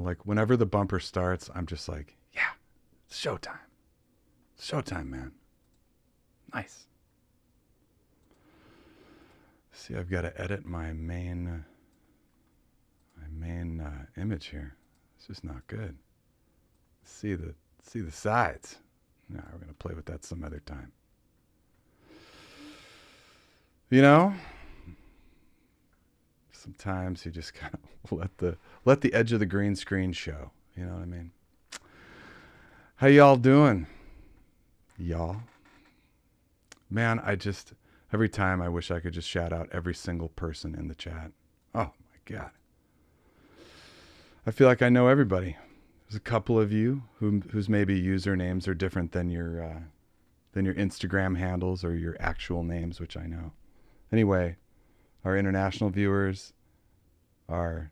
like whenever the bumper starts, I'm just like, yeah, it's showtime. It's showtime, man. Nice. See, I've got to edit my main image here. It's just not good. See the sides. No, we're gonna play with that some other time. You know, sometimes you just kind of let the edge of the green screen show. You know what I mean? How y'all doing? Y'all? Man, every time I wish I could just shout out every single person in the chat. Oh my God. I feel like I know everybody. There's a couple of you whose maybe usernames are different than your Instagram handles or your actual names, which I know. Anyway, our international viewers, our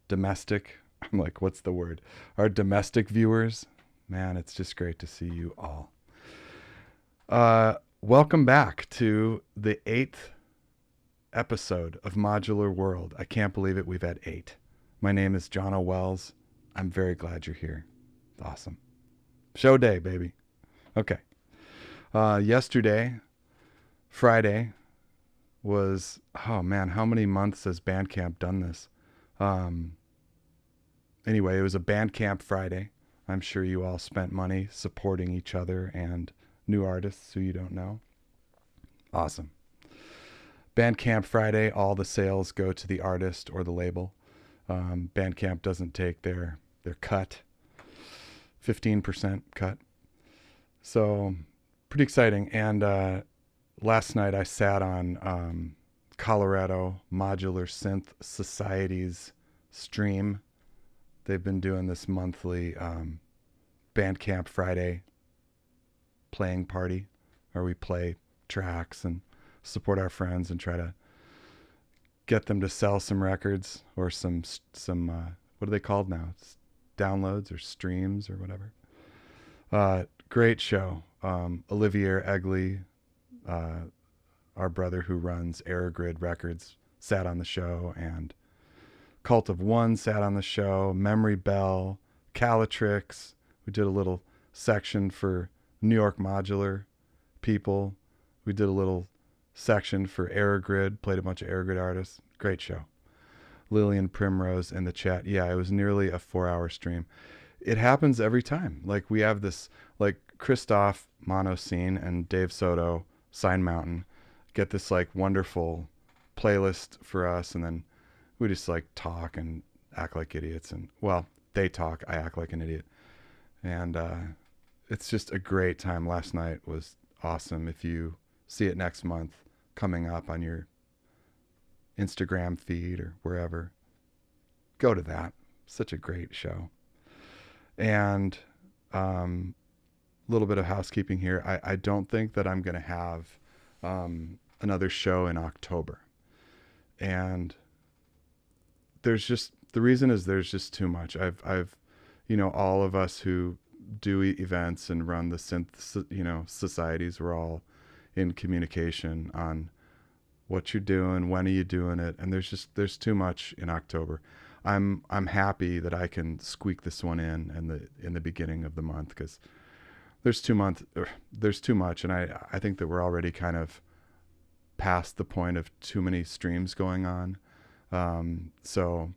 domestic, I'm like, what's the word? Our domestic viewers, man, it's just great to see you all. Welcome back to the 8th episode of Modular World. I can't believe it. We've had 8. My name is John O. Wells. I'm very glad you're here. Awesome. Show day, baby. Okay. Yesterday, Friday, was, oh man, how many months has Bandcamp done this? Anyway, it was a Bandcamp Friday. I'm sure you all spent money supporting each other and new artists who you don't know. Awesome. Bandcamp Friday, all the sales go to the artist or the label. Bandcamp doesn't take their cut, 15% cut. So pretty exciting. And last night I sat on Colorado Modular Synth Society's stream. They've been doing this monthly Bandcamp Friday playing party where we play tracks and support our friends and try to get them to sell some records or some what are they called now? It's downloads or streams or whatever. Great show. Olivier Egley, our brother who runs Aerogrid Records, sat on the show, and Cult of One sat on the show, Memory Bell, Calatrix. We did a little section for New York Modular people. We did a little section for Aerogrid, played a bunch of Aerogrid artists. Great show. Lillian Primrose in the chat. Yeah, it was nearly a 4-hour stream. It happens every time. Like we have this, like Christoph Monoscene and Dave Soto, Sign Mountain, get this like wonderful playlist for us, and then we just like talk and act like idiots. And well, they talk, I act like an idiot. And it's just a great time. Last night was awesome. If you see it next month coming up on your Instagram feed or wherever, go to that. Such a great show. And a little bit of housekeeping here. I don't think that I'm going to have another show in October. And the reason is there's just too much. I've all of us who do events and run the synth, societies, we're all in communication on what you're doing, when are you doing it, and there's too much in October. I'm happy that I can squeak this one in the beginning of the month, because there's too much, and I think that we're already kind of past the point of too many streams going on. So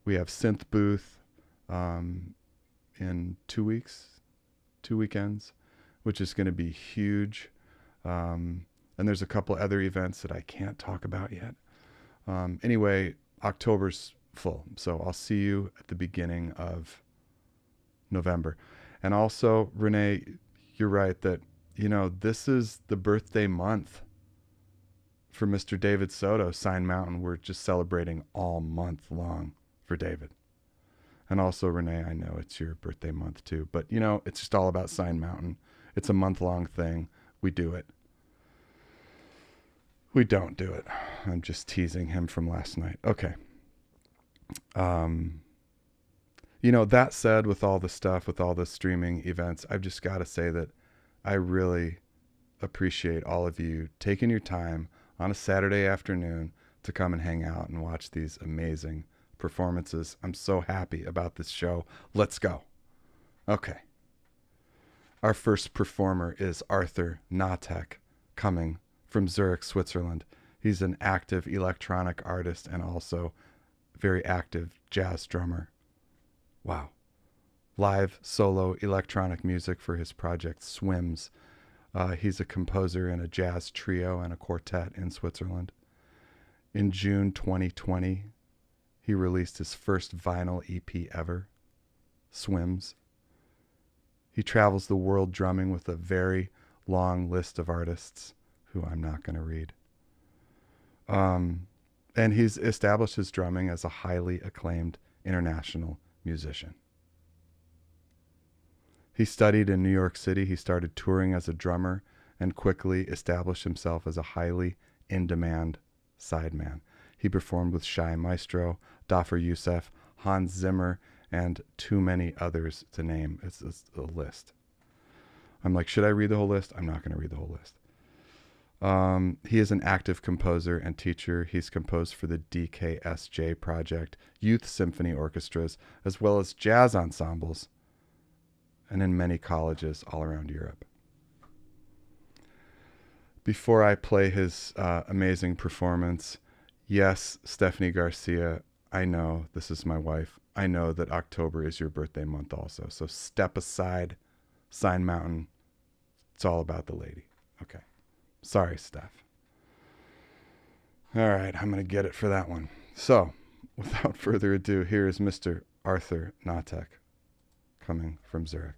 we have Synth Booth in 2 weekends, which is going to be huge. And there's a couple other events that I can't talk about yet. Anyway, October's full. So I'll see you at the beginning of November. And also, Renee, you're right that, this is the birthday month for Mr. David Soto, Sign Mountain. We're just celebrating all month long for David. And also, Renee, I know it's your birthday month too, but it's just all about Sign Mountain. It's a month-long thing. We do it. We don't do it. I'm just teasing him from last night. Okay. That said, with all the stuff, with all the streaming events, I've just got to say that I really appreciate all of you taking your time on a Saturday afternoon to come and hang out and watch these amazing performances. I'm so happy about this show. Let's go. Okay. Our first performer is Arthur Hnatek, coming from Zurich, Switzerland. He's an active electronic artist and also very active jazz drummer. Wow. Live solo electronic music for his project Swims. He's a composer in a jazz trio and a quartet in Switzerland. In June 2020, he released his first vinyl EP ever, Swims. He travels the world drumming with a very long list of artists who I'm not going to read. And he's established his drumming as a highly acclaimed international musician. He studied in New York City. He started touring as a drummer and quickly established himself as a highly in-demand sideman. He performed with Shai Maestro, Dafur Youssef, Hans Zimmer, and too many others to name. It's a list. I'm like, should I read the whole list? I'm not going to read the whole list. He is an active composer and teacher. He's composed for the DKSJ project, youth symphony orchestras, as well as jazz ensembles, and in many colleges all around Europe. Before I play his amazing performance, yes, Stephanie Garcia, I know, this is my wife. I know that October is your birthday month also. So step aside, Sign Mountain. It's all about the lady. Okay. Sorry, Steph. All right, I'm going to get it for that one. So, without further ado, here is Mr. Arthur Hnatek, coming from Zurich.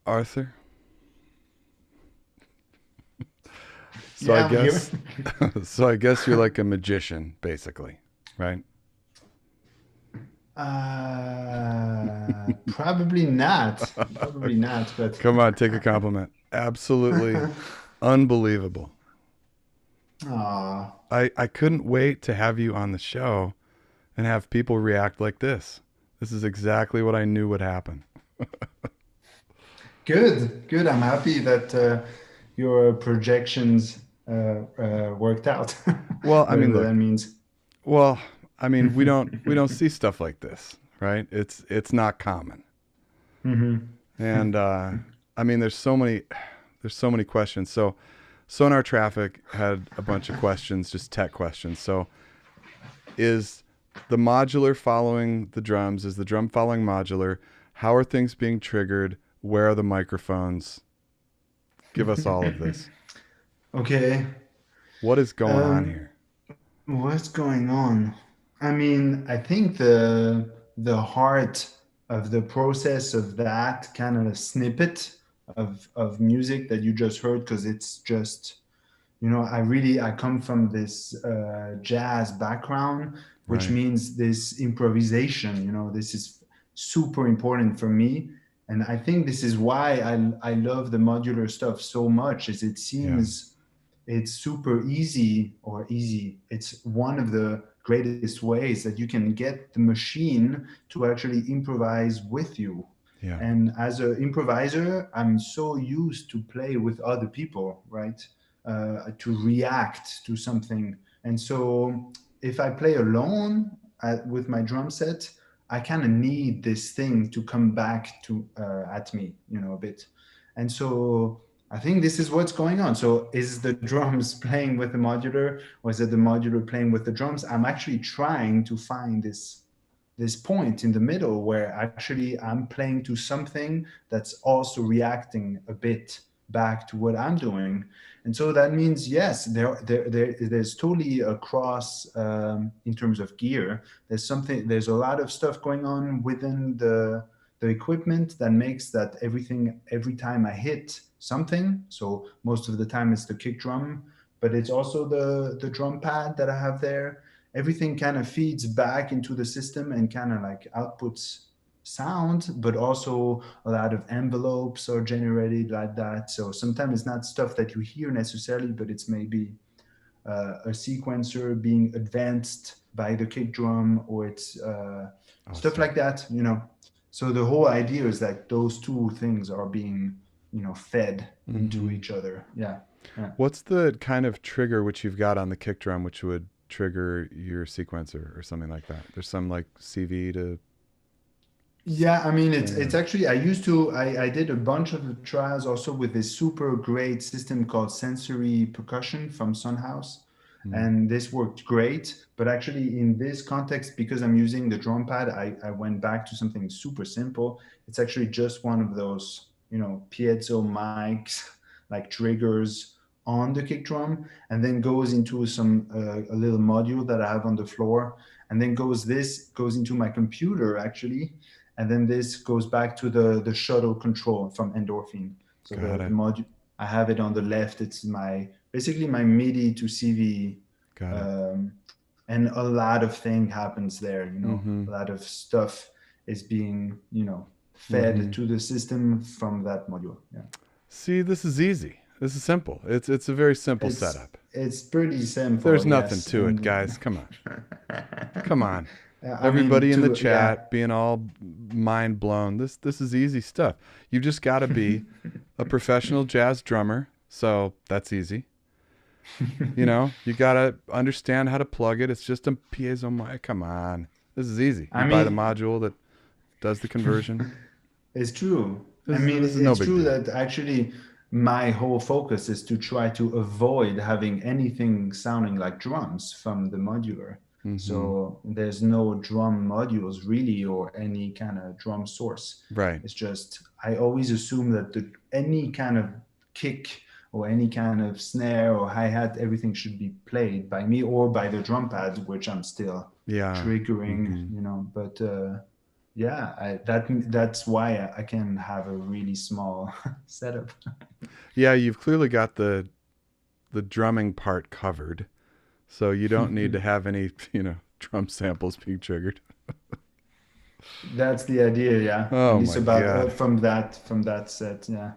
Arthur. So I Yeah, I'm here. guess, so I guess you're like a magician, basically, right? Probably not. Probably not, but Come on, take a compliment. Absolutely unbelievable. Aw, I couldn't wait to have you on the show and have people react like this. This is exactly what I knew would happen. good, good. I'm happy that your projections worked out, Well, I mean, whatever look. that means. Well, I mean, we don't see stuff like this, right? It's not common. Hmm. And I mean, there's so many questions. So Sonar Traffic had a bunch of questions, just tech questions. So is the modular following the drums? Is the drum following modular? How are things being triggered? Where are the microphones? Give us all of this. Okay. What is going on Um, here? what's going on? I mean, I think the heart of the process of that kind of snippet of music that you just heard, because it's just, I come from this jazz background, which Right. means this improvisation. This is super important for me, and I think this is why I love the modular stuff so much. Is it Yeah. seems it's super easy, or easy. It's one of the greatest ways that you can get the machine to actually improvise with you. Yeah. And as an improviser, I'm so used to play with other people, right? To react to something. And so if I play alone with my drum set, I kind of need this thing to come back to at me, a bit. And so I think this is what's going on. So is the drums playing with the modular, or is it the modular playing with the drums? I'm actually trying to find this point in the middle where actually I'm playing to something that's also reacting a bit back to what I'm doing. And so that means, yes, there's totally a cross in terms of gear. There's a lot of stuff going on within the equipment that makes that everything, every time I hit something, so most of the time it's the kick drum, but it's also the drum pad that I have there. Everything kind of feeds back into the system and kind of like outputs sound, but also a lot of envelopes are generated like that. So sometimes it's not stuff that you hear necessarily, but it's maybe a sequencer being advanced by the kick drum, or it's stuff Awesome. like that, So the whole idea is that those two things are being, fed into Mm-hmm. each other. Yeah. Yeah. What's the kind of trigger which you've got on the kick drum which would trigger your sequencer or something like that? There's some like CV to Yeah, I mean, it's thing. actually, I did a bunch of trials also with this super great system called Sensory Percussion from Sunhouse, Mm. and this worked great. But actually, in this context, because I'm using the drum pad, I went back to something super simple. It's actually just one of those, piezo mics, like triggers on the kick drum, and then goes into some a little module that I have on the floor, and then goes into my computer actually, and then this goes back to the shuttle control from Endorphin. So Got the it. module, I have it on the left. It's basically my MIDI to CV, Got it. um, and a lot of thing happens there. Mm-hmm. A lot of stuff is being Mm-hmm. fed to the system from that module. Yeah, See, this is easy. This is simple. It's a very simple it's setup. it's pretty There's simple, nothing yes, to it, and guys. Come on. Come on. I mean Everybody in the to yeah. chat being all mind blown. This is easy stuff. You've just got to be a professional jazz drummer. So that's easy. You got to understand how to plug it. It's just a piezo mic. Come on. This is easy. I You buy the mean, module that does the conversion. it's true. I This is mean, this is no it's big true deal. that actually my whole focus is to try to avoid having anything sounding like drums from the modular. Mhm. So there's no drum modules really, or any kind of drum source. Right. It's just I always assume that any kind of kick or any kind of snare or hi-hat, everything should be played by me or by the drum pad, which I'm still Yeah. triggering, Mhm. but yeah, that's why I can have a really small setup. Yeah, you've clearly got the drumming part covered. So you don't need to have any, drum samples being triggered. That's the idea, yeah. At Oh least my about god. from that set, yeah.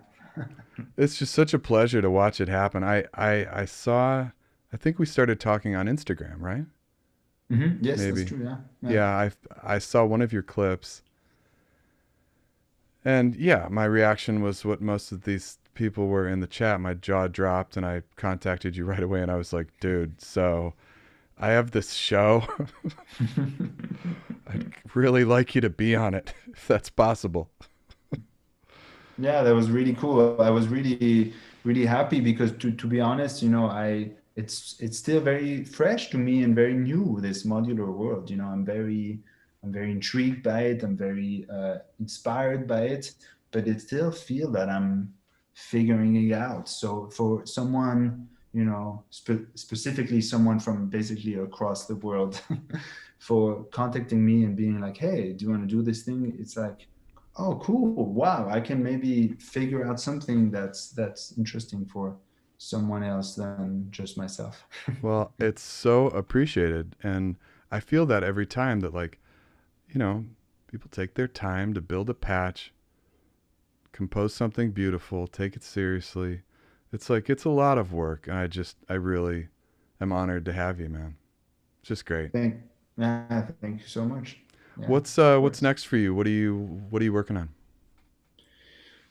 It's just such a pleasure to watch it happen. I saw I think we started talking on Instagram, right? Yes, that's Maybe. true, yeah. Yeah. Yeah, I saw one of your clips. And yeah, my reaction was what most of these people were in the chat. My jaw dropped and I contacted you right away and I was like, "Dude, so I have this show. I'd really like you to be on it if that's possible." Yeah, that was really cool. I was really, really happy because to be honest, it's still very fresh to me and very new, this modular world. I'm very intrigued by it. I'm very inspired by it, but it still feel that I'm figuring it out. So for someone, specifically someone from basically across the world, for contacting me and being like, "Hey, do you want to do this thing?" It's like, oh, cool. Wow. I can maybe figure out something that's interesting for someone else than just myself. Well, it's so appreciated and I feel that every time that you know, people take their time to build a patch, compose something beautiful, take it seriously. It's like, it's a lot of work. And I really am honored to have you, man. It's just great. Thank you so much. Yeah, of What's course. next for you? What are you working on?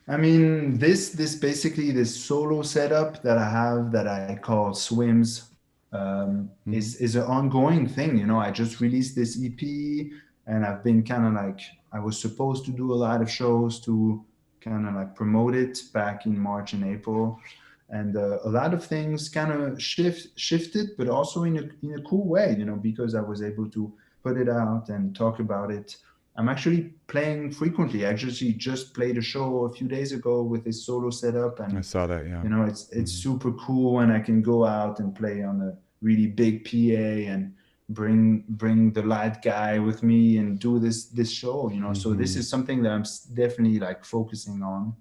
I mean, this basically this solo setup that I have that I call Swims Hmm. is an ongoing thing. You know, I just released this EP, and I've been kind of like I was supposed to do a lot of shows to kind of like promote it back in March and April, and a lot of things kind of shifted, but also in a cool way. You know, because I was able to put it out and talk about it. I'm actually playing frequently. I actually just played a show a few days ago with this solo setup, I and saw that. Yeah. you know it's Hmm. super cool when I can go out and play on a really big PA and bring the light guy with me and do this show. You know, so this Hmm. is something that I'm definitely like focusing on.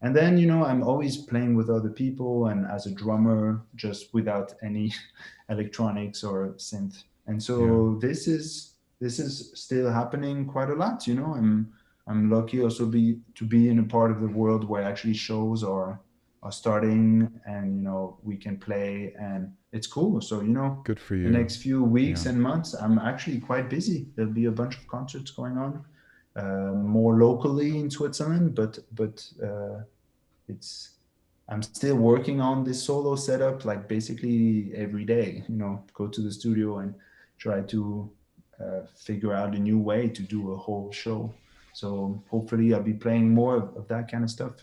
And then you know I'm always playing with other people and as a drummer, just without any electronics or synth. And Yeah. so this is still happening quite a lot. You know, I'm lucky also be in a part of the world where actually shows are starting, and you know we can play and it's cool. So you know Good for the you. next few weeks Yeah. and months I'm actually quite busy. There'll be a bunch of concerts going on, more locally in Switzerland, but it's I'm still working on this solo setup like basically every day. You know, go to the studio and try to figure out a new way to do a whole show. So hopefully I'll be playing more of that kind of stuff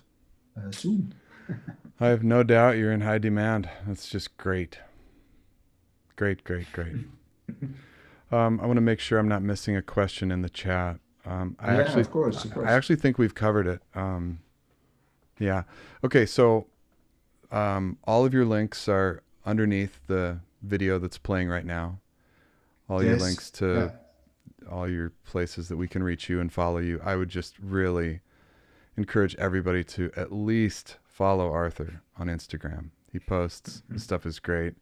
soon. I have no doubt you're in high demand. That's just great. Great, great, great. I want to make sure I'm not missing a question in the chat. I Yeah, actually, of course, of I course. actually think we've covered it. Yeah. Okay. So, all of your links are underneath the video that's playing right now. All your Yes. links to Yeah. all your places that we can reach you and follow you. I would just really encourage everybody to at least follow Arthur on Instagram. He posts, his stuff is great.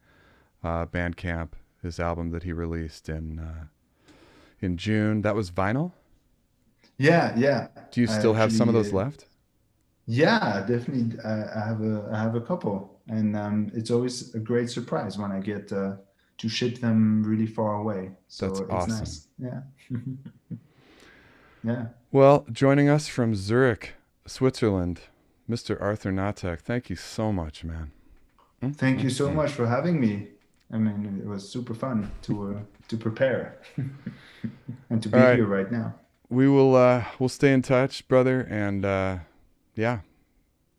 Bandcamp, his album that he released in June. That was vinyl. Yeah, yeah. Do you I still have some of actually those left? yeah, definitely. I have a couple, and it's always a great surprise when I get to ship them really far away. That's So it's awesome. nice. Yeah, yeah. Well, joining us from Zurich, Switzerland, Mr. Arthur Hnatek. Thank you so much, man. Thank you so Mm. much for having me. I mean, it was super fun to prepare and to All be right, here right now. we'll stay in touch, brother, and yeah,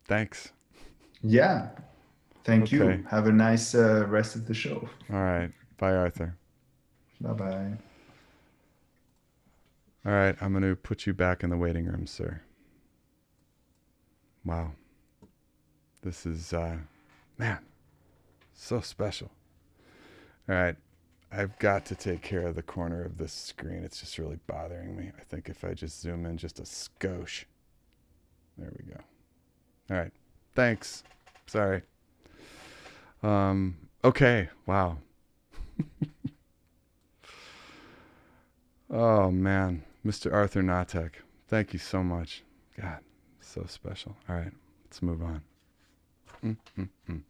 thanks. Yeah. Thank Okay. you. Have a nice rest of the show. All right. Bye, Arthur. Bye bye. All right, I'm going to put you back in the waiting room, sir. Wow. This is man, so special. All right. I've got to take care of the corner of this screen. It's just really bothering me. I think if I just zoom in just a skosh. There we go. All right. Thanks. Sorry. Okay. Wow. Oh man, Mr. Arthur Hnatek. Thank you so much. God, so special. All right. Let's move on. Mm-mm-mm.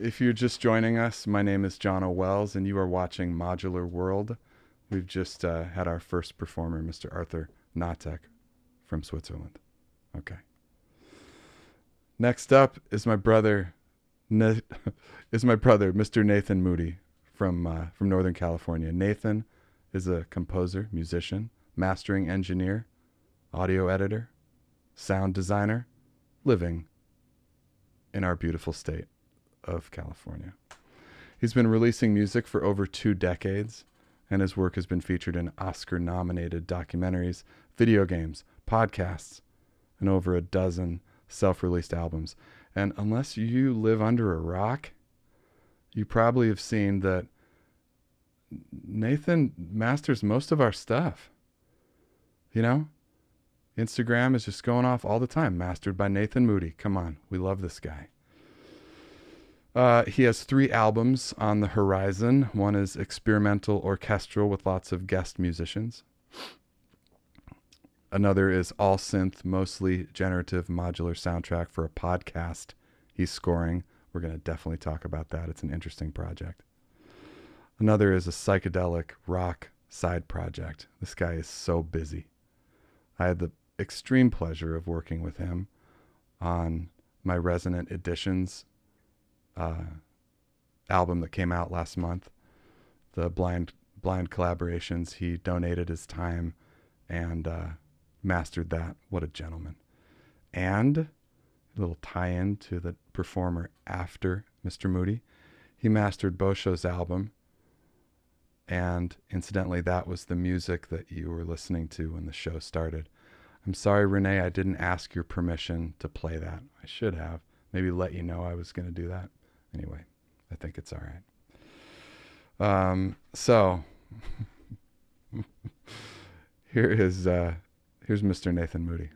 If you're just joining us, my name is John O'Wells, and you are watching Modular World. We've just had our first performer, Mr. Arthur Hnatek from Switzerland. Okay. Next up is my brother, Mr. Nathan Moody from Northern California. Nathan is a composer, musician, mastering engineer, audio editor, sound designer, living in our beautiful state of California. He's been releasing music for over 2 decades, and his work has been featured in Oscar-nominated documentaries, video games, podcasts, and over a dozen self-released albums. And unless you live under a rock, you probably have seen that Nathan masters most of our stuff. You know? Instagram is just going off all the time. Mastered by Nathan Moody. Come on. We love this guy. He has 3 albums on the horizon. One is experimental orchestral with lots of guest musicians. Another is all synth, mostly generative modular soundtrack for a podcast he's scoring. We're going to definitely talk about that. It's an interesting project. Another is a psychedelic rock side project. This guy is so busy. I had the extreme pleasure of working with him on my Resonant Editions album that came out last month. The blind collaborations. He donated his time and mastered that. What a gentleman. And a little tie-in to the performer after Mr. Moody. He mastered Boscio's album. And incidentally, that was the music that you were listening to when the show started. I'm sorry, Renee, I didn't ask your permission to play that. I should have. Maybe let you know I was going to do that. Anyway, I think it's all right. So here's Mr. Nathan Moody.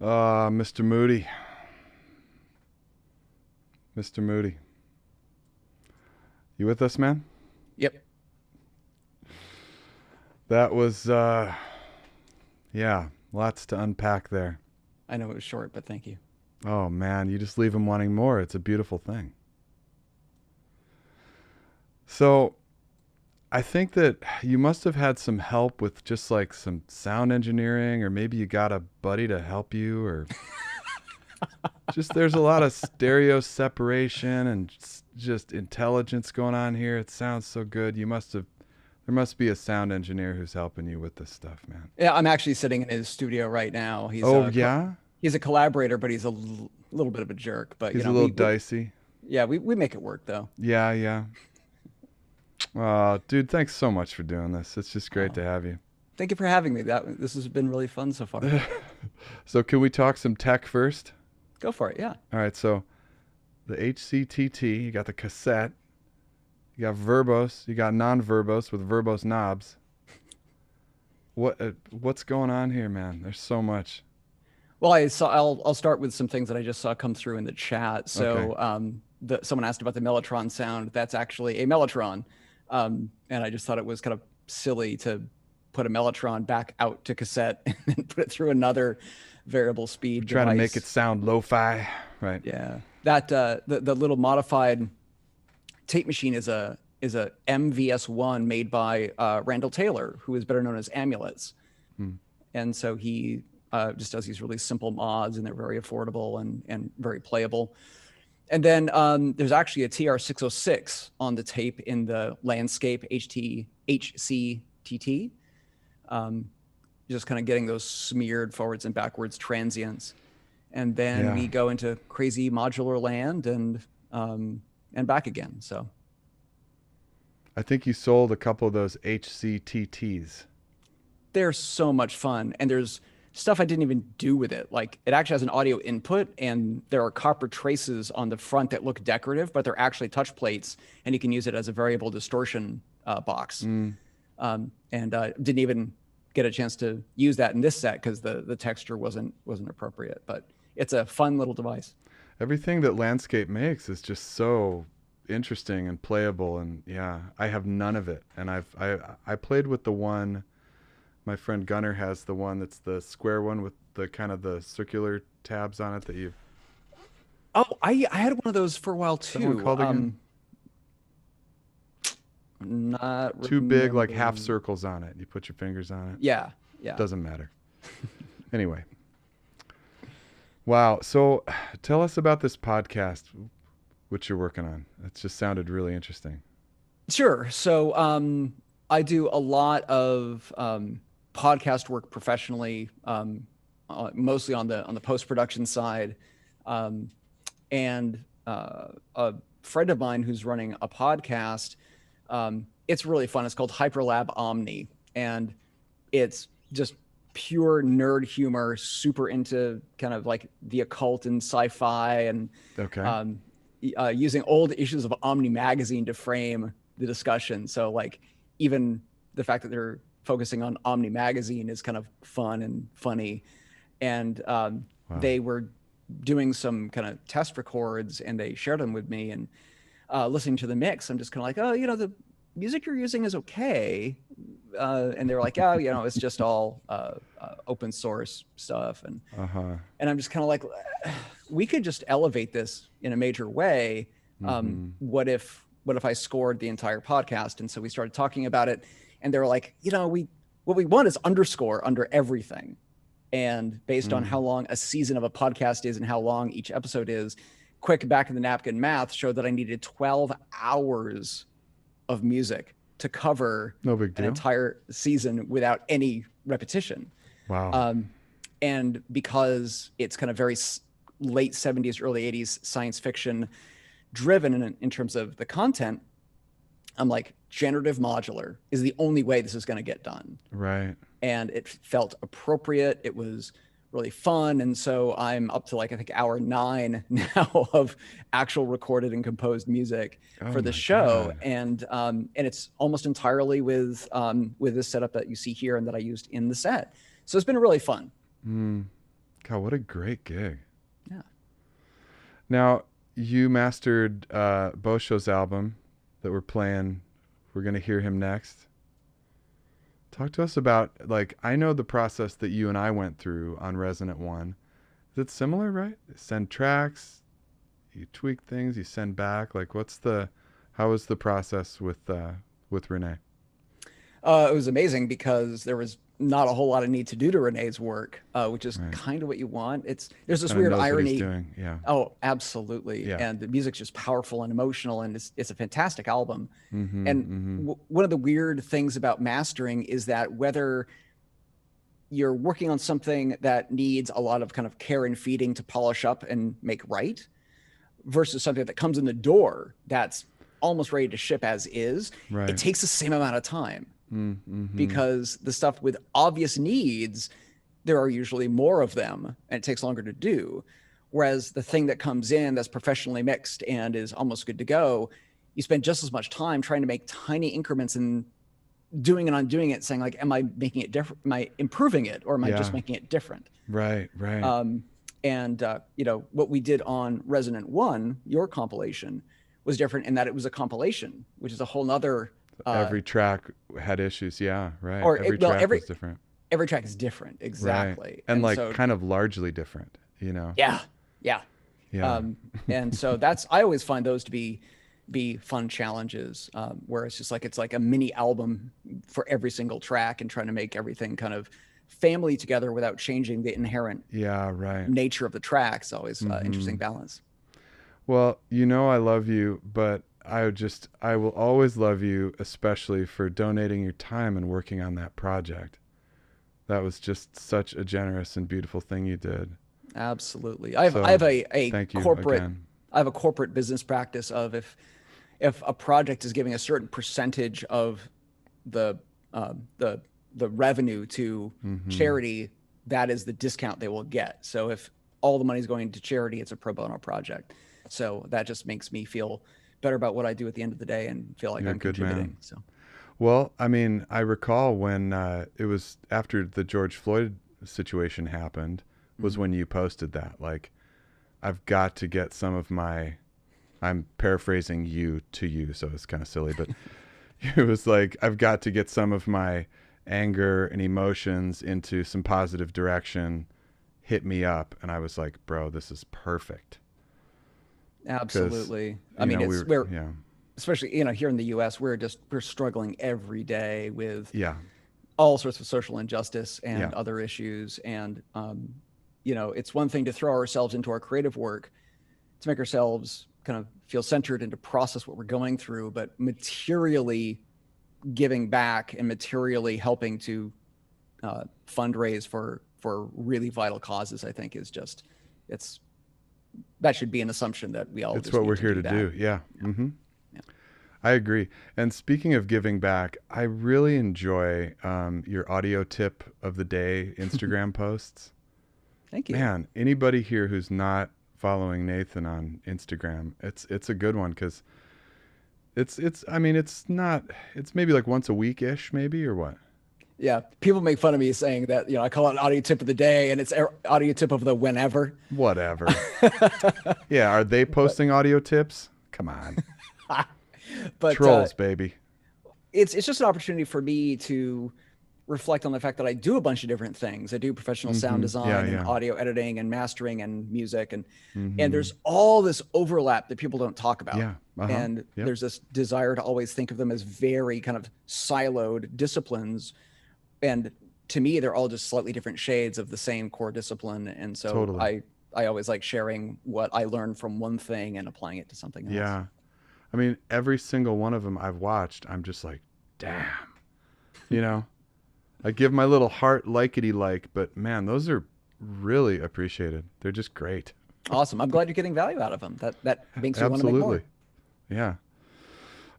Mr. Moody. Mr. Moody. You with us, man? Yep. That was, yeah, lots to unpack there. I know it was short, but thank you. Oh, man, you just leave them wanting more. It's a beautiful thing. So, I think that you must have had some help with just like some sound engineering, or maybe you got a buddy to help you, or just there's a lot of stereo separation and just intelligence going on here. It sounds so good. There must be a sound engineer who's helping you with this stuff, man. Yeah, I'm actually sitting in his studio right now. Yeah? He's a collaborator, but he's a little bit of a jerk. But He's a little dicey. Yeah, we make it work though. Yeah, yeah. Dude, thanks so much for doing this. It's just great to have you. Thank you for having me. This has been really fun so far. So can we talk some tech first? Go for it. Yeah. All right, so the HCTT, you got the cassette, you got verbose, you got non-verbose with verbose knobs. What's going on here, man? There's so much. Well, I'll start with some things that I just saw come through in the chat. So Okay. Someone asked about the Mellotron sound. That's actually a Mellotron. And I just thought it was kind of silly to put a Mellotron back out to cassette and then put it through another variable speed Trying to device. make it sound lo-fi, right? Yeah, that the little modified tape machine is a MVS1 made by Randall Taylor, who is better known as Amulets. And so he just does these really simple mods, and they're very affordable and very playable. And then there's actually a TR-606 on the tape in the landscape HCTT. Just kind of getting those smeared forwards and backwards transients. And then we go into crazy modular land and back again. So I think you sold a couple of those HCTTs. They're so much fun. And there's stuff I didn't even do with it. Like, it actually has an audio input, and there are copper traces on the front that look decorative, but they're actually touch plates, and you can use it as a variable distortion box. And didn't even get a chance to use that in this set because the texture wasn't appropriate. But it's a fun little device. Everything that Landscape makes is just so interesting and playable, and yeah, I have none of it. And I played with the one. My friend Gunnar has the one that's the square one with the kind of the circular tabs on it that you. Oh, I had one of those for a while too. What's that one called again? Not too big, like half circles on it. You put your fingers on it. Yeah. Doesn't matter. Anyway. Wow. So tell us about this podcast, which you're working on. It just sounded really interesting. Sure. So I do a lot of podcast work professionally, mostly on the post-production side. And a friend of mine who's running a podcast, it's really fun. It's called Hyperlab Omni, and it's just pure nerd humor, super into kind of like the occult and sci-fi, and using old issues of Omni magazine to frame the discussion. So like even the fact that they're focusing on Omni magazine is kind of fun and funny. And they were doing some kind of test records, and they shared them with me, and listening to the mix, I'm just kind of like, oh, the music you're using is okay. And they're like, oh, it's just all open source stuff. And I'm just kind of like, we could just elevate this in a major way. What if I scored the entire podcast? And so we started talking about it, and they were like, what we want is underscore under everything. And based on how long a season of a podcast is and how long each episode is, quick back in the napkin math showed that I needed 12 hours of music to cover an entire season without any repetition. Wow. And because it's kind of very late 70s, early 80s science fiction driven in terms of the content, I'm like, generative modular is the only way this is going to get done. Right. And it felt appropriate. It was really fun. And so I'm up to like, I think hour 9 now of actual recorded and composed music for the show. And it's almost entirely with this setup that you see here and that I used in the set. So it's been really fun. God, what a great gig. Yeah. Now, you mastered Boscio's album that we're playing. We're going to hear him next. Talk to us about, like, I know the process that you and I went through on Resonant One. Is it similar, right? Send tracks, you tweak things, you send back. Like, how was the process with Renee? It was amazing because there was not a whole lot of need to do to Renee's work, which is Right. kind of what you want. There's this Kinda weird knows what he's irony. doing. Yeah. Oh, absolutely. Yeah. And the music's just powerful and emotional, and it's a fantastic album. Mm-hmm, And mm-hmm. one of the weird things about mastering is that whether you're working on something that needs a lot of kind of care and feeding to polish up and make right, versus something that comes in the door that's almost ready to ship as is, Right. it takes the same amount of time. Mm-hmm. Because the stuff with obvious needs, there are usually more of them and it takes longer to do. Whereas the thing that comes in that's professionally mixed and is almost good to go, you spend just as much time trying to make tiny increments and doing and undoing it, saying like, am I making it different? Am I improving it? Or am I just making it different? Right, right. You know, what we did on Resonant One, your compilation, was different in that it was a compilation, which is a whole nother every track had issues. Yeah, right. Or every track was different. Every track is different, exactly. Right. And like so, kind of largely different, you know? Yeah. And so I always find those to be fun challenges, where it's like a mini album for every single track and trying to make everything kind of family together without changing the inherent nature of the tracks. Always interesting balance. Well, you know I love you, but I will always love you, especially for donating your time and working on that project. That was just such a generous and beautiful thing you did. Absolutely. I have a corporate business practice of if a project is giving a certain percentage of the revenue to charity, that is the discount they will get. So if all the money is going to charity, it's a pro bono project. So that just makes me feel better about what I do at the end of the day and feel like I'm contributing. Man. So, well, I mean, I recall when it was after the George Floyd situation happened was when you posted that, like, I've got to get some of my, I'm paraphrasing you to you, so it's kind of silly, but it was like, I've got to get some of my anger and emotions into some positive direction. Hit me up. And I was like, bro, this is perfect. Absolutely. I mean, especially, you know, here in the US, we're struggling every day with all sorts of social injustice and other issues. And, you know, it's one thing to throw ourselves into our creative work to make ourselves kind of feel centered and to process what we're going through, but materially giving back and materially helping to fundraise for really vital causes, I think is just, that should be an assumption that we all. It's what we're here to do. Yeah. Mm-hmm. Yeah. I agree. And speaking of giving back, I really enjoy your audio tip of the day Instagram posts. Thank you. Man, anybody here who's not following Nathan on Instagram, it's a good one because it's maybe like once a week-ish, maybe, or what? Yeah, people make fun of me saying that, you know, I call it an audio tip of the day and it's audio tip of the whenever. Whatever. Yeah, are they posting audio tips? Come on. But trolls, baby. It's just an opportunity for me to reflect on the fact that I do a bunch of different things. I do professional sound design and audio editing and mastering and music, and there's all this overlap that people don't talk about. Yeah. And there's this desire to always think of them as very kind of siloed disciplines. And to me, they're all just slightly different shades of the same core discipline. And so I always like sharing what I learned from one thing and applying it to something else. Yeah. I mean, every single one of them I've watched, I'm just like, damn, you know, I give my little heart likety-like, but man, those are really appreciated. They're just great. Awesome. I'm glad you're getting value out of them. That makes you want to make more. Yeah.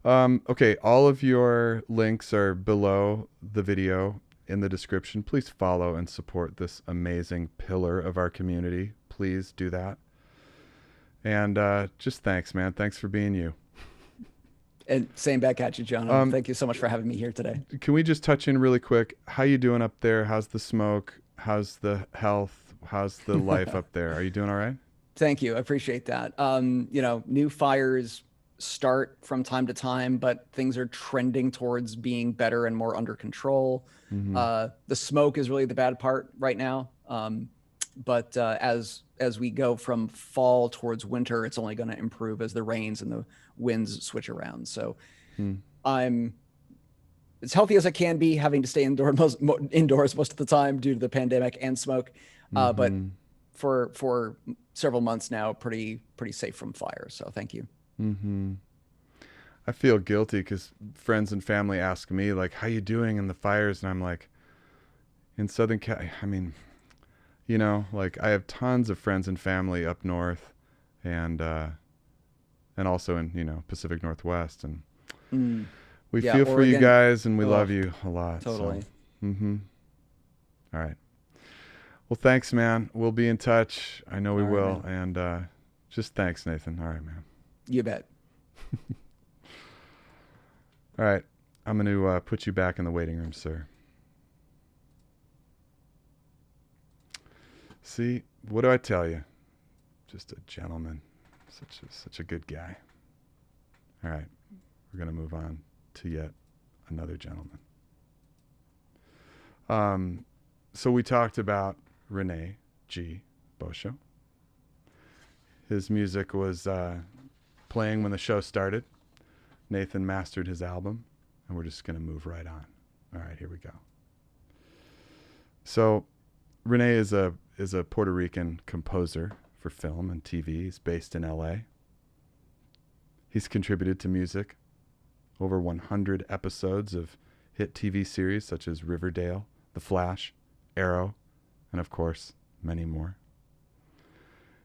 Okay. All of your links are below the video in the description. Please follow and support this amazing pillar of our community. Please do that. And just thanks, man. Thanks for being you. And same back at you, John. Thank you so much for having me here today. Can we just touch in really quick? How you doing up there? How's the smoke? How's the health? How's the life up there? Are you doing all right? Thank you. I appreciate that. New fires start from time to time, but things are trending towards being better and more under control. The smoke is really the bad part right now. But as we go from fall towards winter, it's only going to improve as the rains and the winds switch around. So I'm as healthy as I can be, having to stay indoors most of the time due to the pandemic and smoke. But for several months now, pretty safe from fire. So thank you. I feel guilty because friends and family ask me like, "How you doing in the fires?" And I'm like, in Southern Cal, I mean, like I have tons of friends and family up north, and also in Pacific Northwest, and we feel for you guys, and we love you a lot. Totally. So. All right. Well, thanks, man. We'll be in touch. I know we will. Man. And just thanks, Nathan. All right, man. You bet. All right. I'm going to put you back in the waiting room, sir. See, what do I tell you? Just a gentleman. Such a good guy. All right. We're going to move on to yet another gentleman. So we talked about Rene G. Boscio. His music was playing when the show started. Nathan mastered his album, and we're just going to move right on. All right, here we go. So Rene is a Puerto Rican composer for film and TV. He's based in LA. He's contributed to music over 100 episodes of hit TV series such as Riverdale, The Flash, Arrow, and of course, many more.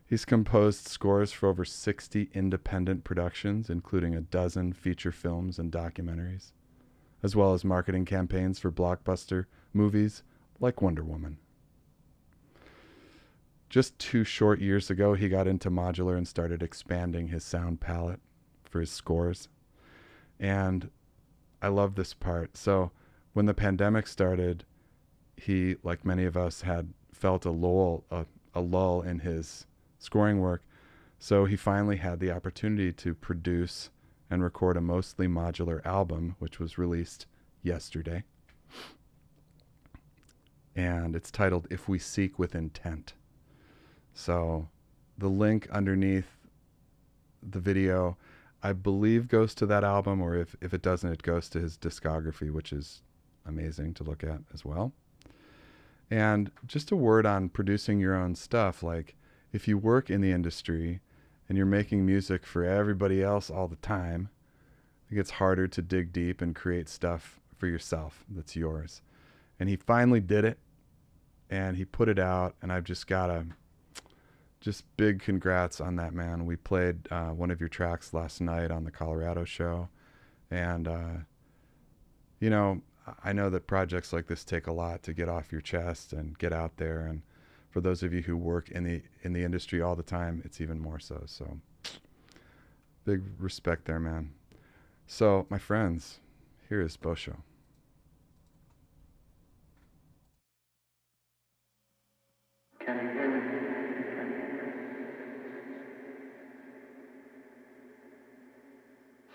He's composed scores for over 60 independent productions, including a dozen feature films and documentaries, as well as marketing campaigns for blockbuster movies like Wonder Woman. Just 2 short years ago, he got into Modular and started expanding his sound palette for his scores. And I love this part. So when the pandemic started, he, like many of us, had felt a lull in his scoring work. So he finally had the opportunity to produce and record a mostly modular album, which was released yesterday. And it's titled If We Seek with Intent. So the link underneath the video, I believe, goes to that album, or if it doesn't, it goes to his discography, which is amazing to look at as well. And just a word on producing your own stuff. Like, if you work in the industry and you're making music for everybody else all the time, it gets harder to dig deep and create stuff for yourself that's yours. And he finally did it, and he put it out, and I've just got to big congrats on that, man. We played one of your tracks last night on the Colorado show, and I know that projects like this take a lot to get off your chest and get out there, and for those of you who work in the industry all the time, it's even more so. So big respect there, man. So my friends, here is Boscio. Can you hear me?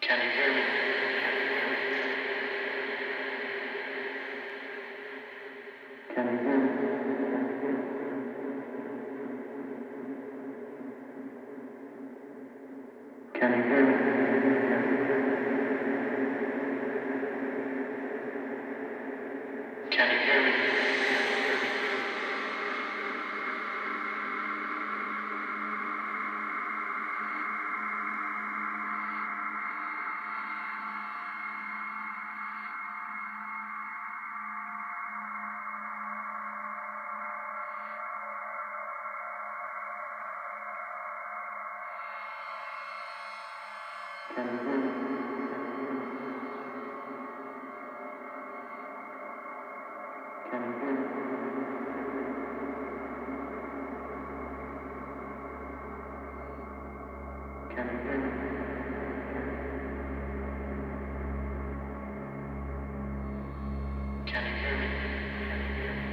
Can you hear me? Can you hear me? Can you hear me? Can you hear me? Can you hear me? Can you hear me? Can you hear me? Can you hear me?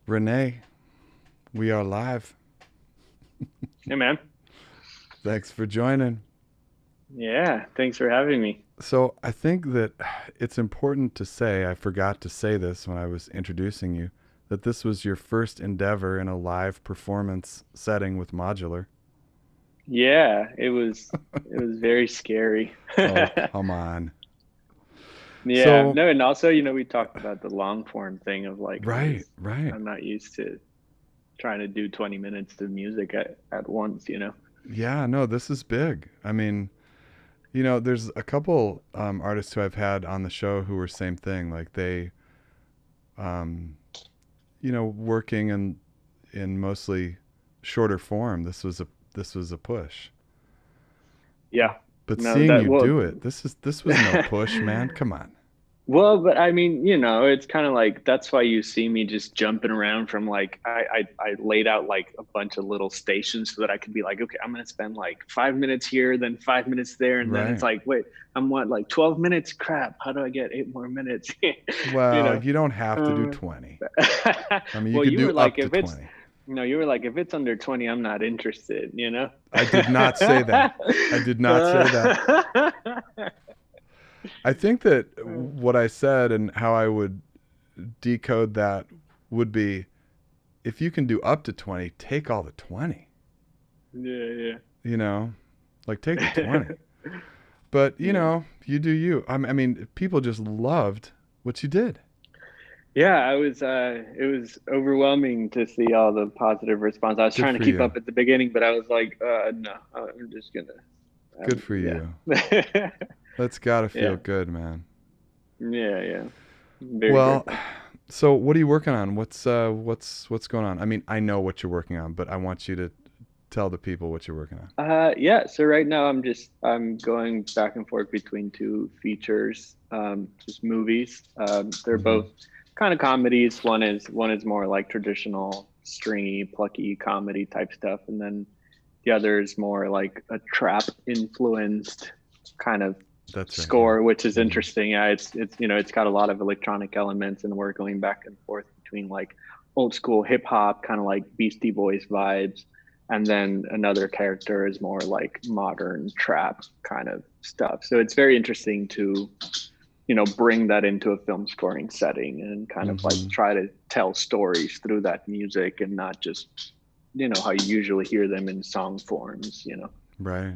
Renee, we are live. Hey, man. Thanks for joining. Yeah, thanks for having me. So I think that it's important to say, I forgot to say this when I was introducing you, that this was your first endeavor in a live performance setting with Modular. Yeah, it was very scary. Oh, come on. Yeah, So- no, and also, we talked about the long form thing of like, Right. I'm not used to trying to do 20 minutes of music at once, Yeah, no, this is big. I mean, there's a couple artists who I've had on the show who were same thing. Like they, working in mostly shorter form. This was a push. Yeah. But No, seeing you do it, this was no push, man. Come on. Well, but I mean, it's kind of like, that's why you see me just jumping around from like, I laid out like a bunch of little stations so that I could be like, okay, I'm going to spend like 5 minutes here, then 5 minutes there. And then it's like, wait, I'm like 12 minutes? Crap. How do I get 8 more minutes? Well, you don't have to do 20. I mean, you well, could you do were like, up to if it's, 20. No, you were like, if it's under 20, I'm not interested, I did not say that. I did not say that. I think that what I said and how I would decode that would be, if you can do up to 20, take all the 20. Yeah. Like take the 20. But, you do you. I mean, people just loved what you did. Yeah, it was overwhelming to see all the positive response. I was trying to keep up at the beginning, but I was like, no, I'm just gonna. Good for you. That's gotta feel good, man. Yeah. Very well, grateful. So what are you working on? What's going on? I mean, I know what you're working on, but I want you to tell the people what you're working on. Yeah. So right now I'm going back and forth between two features, just movies. They're both kind of comedies. One is more like traditional stringy, plucky comedy type stuff, and then the other is more like a trap influenced kind of score, which is interesting. Yeah, it's it's got a lot of electronic elements, and we're going back and forth between like old school hip hop, kind of like Beastie Boys vibes, and then another character is more like modern trap kind of stuff. So it's very interesting to bring that into a film scoring setting and kind of like try to tell stories through that music and not just how you usually hear them in song forms. Right.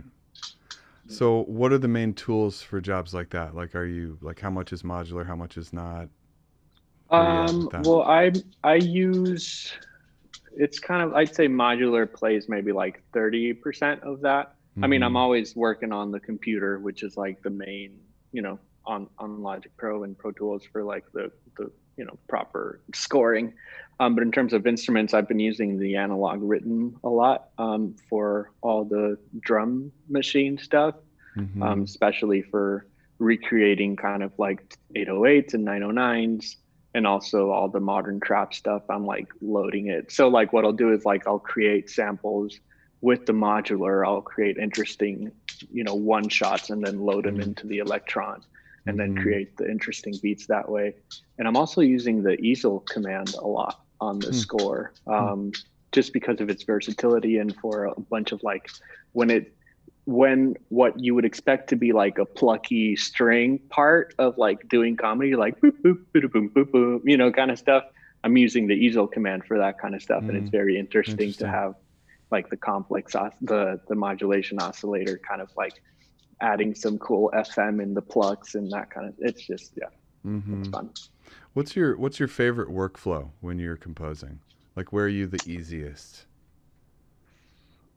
So what are the main tools for jobs like that? Like, are you like, how much is modular? How much is not? Well, I use, it's kind of, I'd say modular plays maybe like 30% of that. I mean, I'm always working on the computer, which is like the main, on Logic Pro and Pro Tools for like the proper scoring. But in terms of instruments, I've been using the analog rhythm a lot for all the drum machine stuff, especially for recreating kind of like 808s and 909s, and also all the modern trap stuff. I'm like loading it. So like what I'll do is like I'll create samples with the modular. I'll create interesting, one shots and then load them into the Electron, and then create the interesting beats that way. And I'm also using the easel command a lot on the score, just because of its versatility and for a bunch of like, when what you would expect to be like a plucky string part of like doing comedy, like boop, boop, boop, boop, boop, boop, kind of stuff, I'm using the easel command for that kind of stuff. And it's very interesting to have like the complex, the modulation oscillator kind of like adding some cool FM in the plucks and that kind of, it's just, it's fun. What's your favorite workflow when you're composing? Like, where are you the easiest?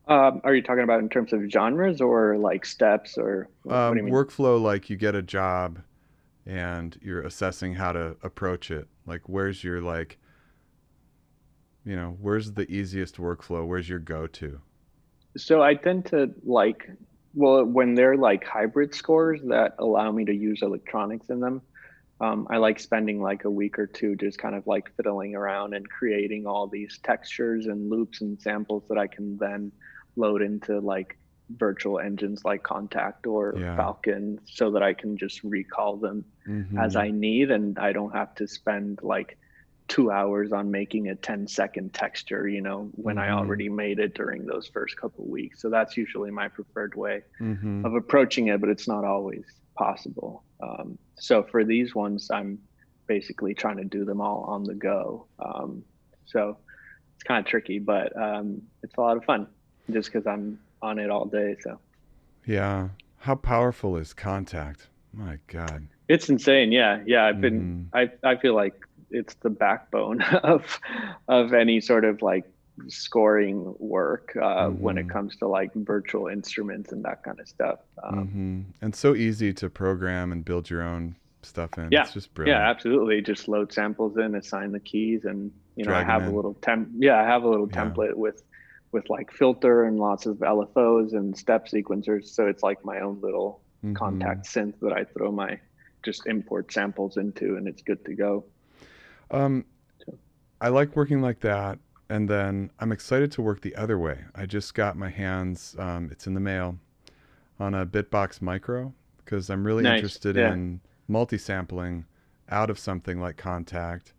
Are you talking about in terms of genres or like steps, or what do you mean? Workflow, like you get a job and you're assessing how to approach it. Like, where's your like, where's the easiest workflow? Where's your go-to? So I tend to like, well, when they're like hybrid scores that allow me to use electronics in them, I like spending like a week or two just kind of like fiddling around and creating all these textures and loops and samples that I can then load into like virtual engines like Contact or Falcon, so that I can just recall them as I need, and I don't have to spend like 2 hours on making a 10-second texture, you know, when I already made it during those first couple of weeks. So that's usually my preferred way of approaching it, but it's not always possible. So for these ones, I'm basically trying to do them all on the go. So it's kind of tricky, but it's a lot of fun just because I'm on it all day. So yeah, how powerful is Contact? My God, it's insane. Yeah, I've been. I feel like it's the backbone of any sort of like scoring work when it comes to like virtual instruments and that kind of stuff. And so easy to program and build your own stuff in. Yeah, it's just brilliant. Yeah, absolutely. Just load samples in, assign the keys, and you know, Drag I have them a in. little template with like filter and lots of LFOs and step sequencers. So it's like my own little Contact synth that I throw my just import samples into, and it's good to go. I like working like that, and then I'm excited to work the other way. I just got my hands, it's in the mail, on a Bitbox Micro, because I'm really interested in multi-sampling out of something like Contact,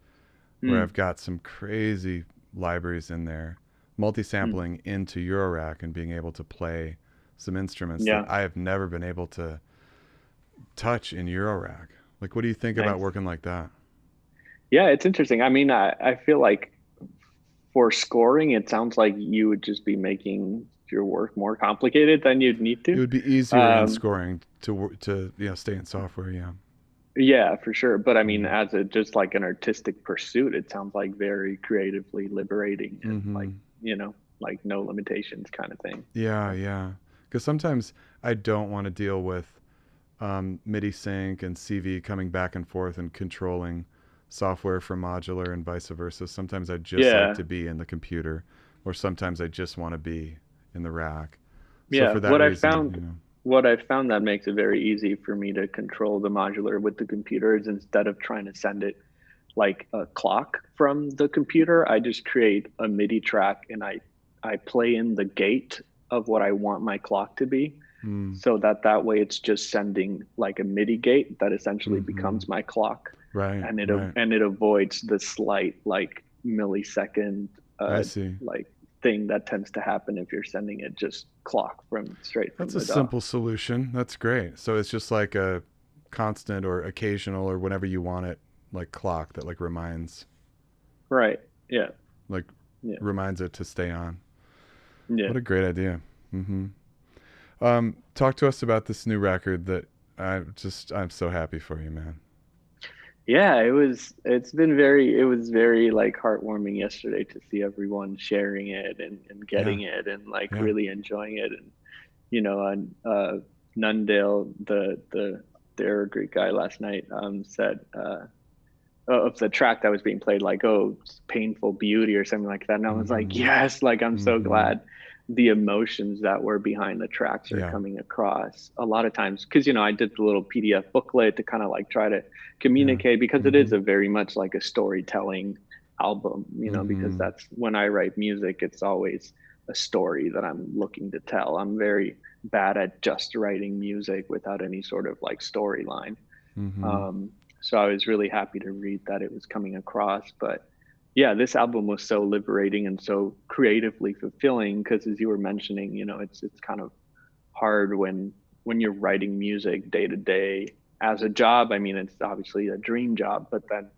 where I've got some crazy libraries in there, multi-sampling into Eurorack and being able to play some instruments that I have never been able to touch in Eurorack. Like, what do you think about working like that? Yeah, it's interesting. I mean, I feel like for scoring, it sounds like you would just be making your work more complicated than you'd need to. It would be easier in scoring to stay in software. Yeah. Yeah, for sure. But I mean, as just like an artistic pursuit, it sounds like very creatively liberating and like, you know, like no limitations kind of thing. Yeah. Because sometimes I don't want to deal with MIDI sync and CV coming back and forth and controlling software from Modular and vice versa. Sometimes I just like to be in the computer, or sometimes I just want to be in the rack. So for that what I found that makes it very easy for me to control the Modular with the computer is instead of trying to send it like a clock from the computer, I just create a MIDI track and I play in the gate of what I want my clock to be. So that way it's just sending like a MIDI gate that essentially becomes my clock. Right. And it avoids the slight like millisecond like thing that tends to happen if you're sending it just clock straight from the That's a simple solution. That's great. So it's just like a constant or occasional or whenever you want it, like clock that like reminds. Right. Yeah. Like reminds it to stay on. Yeah. What a great idea. Talk to us about this new record that I'm so happy for you, man. Yeah, it was very like heartwarming yesterday to see everyone sharing it and getting it and like really enjoying it. And you know, Nundale, the Greek guy last night said of the track that was being played, like, oh, it's Painful Beauty or something like that. And I was like, yes, like I'm so glad the emotions that were behind the tracks are coming across a lot of times. Cause you know, I did the little PDF booklet to kind of like try to communicate because it is a very much like a storytelling album, you know, because that's when I write music, it's always a story that I'm looking to tell. I'm very bad at just writing music without any sort of like storyline. So I was really happy to read that it was coming across, but yeah, this album was so liberating and so creatively fulfilling because, as you were mentioning, you know, it's kind of hard when you're writing music day to day as a job. I mean, it's obviously a dream job, but then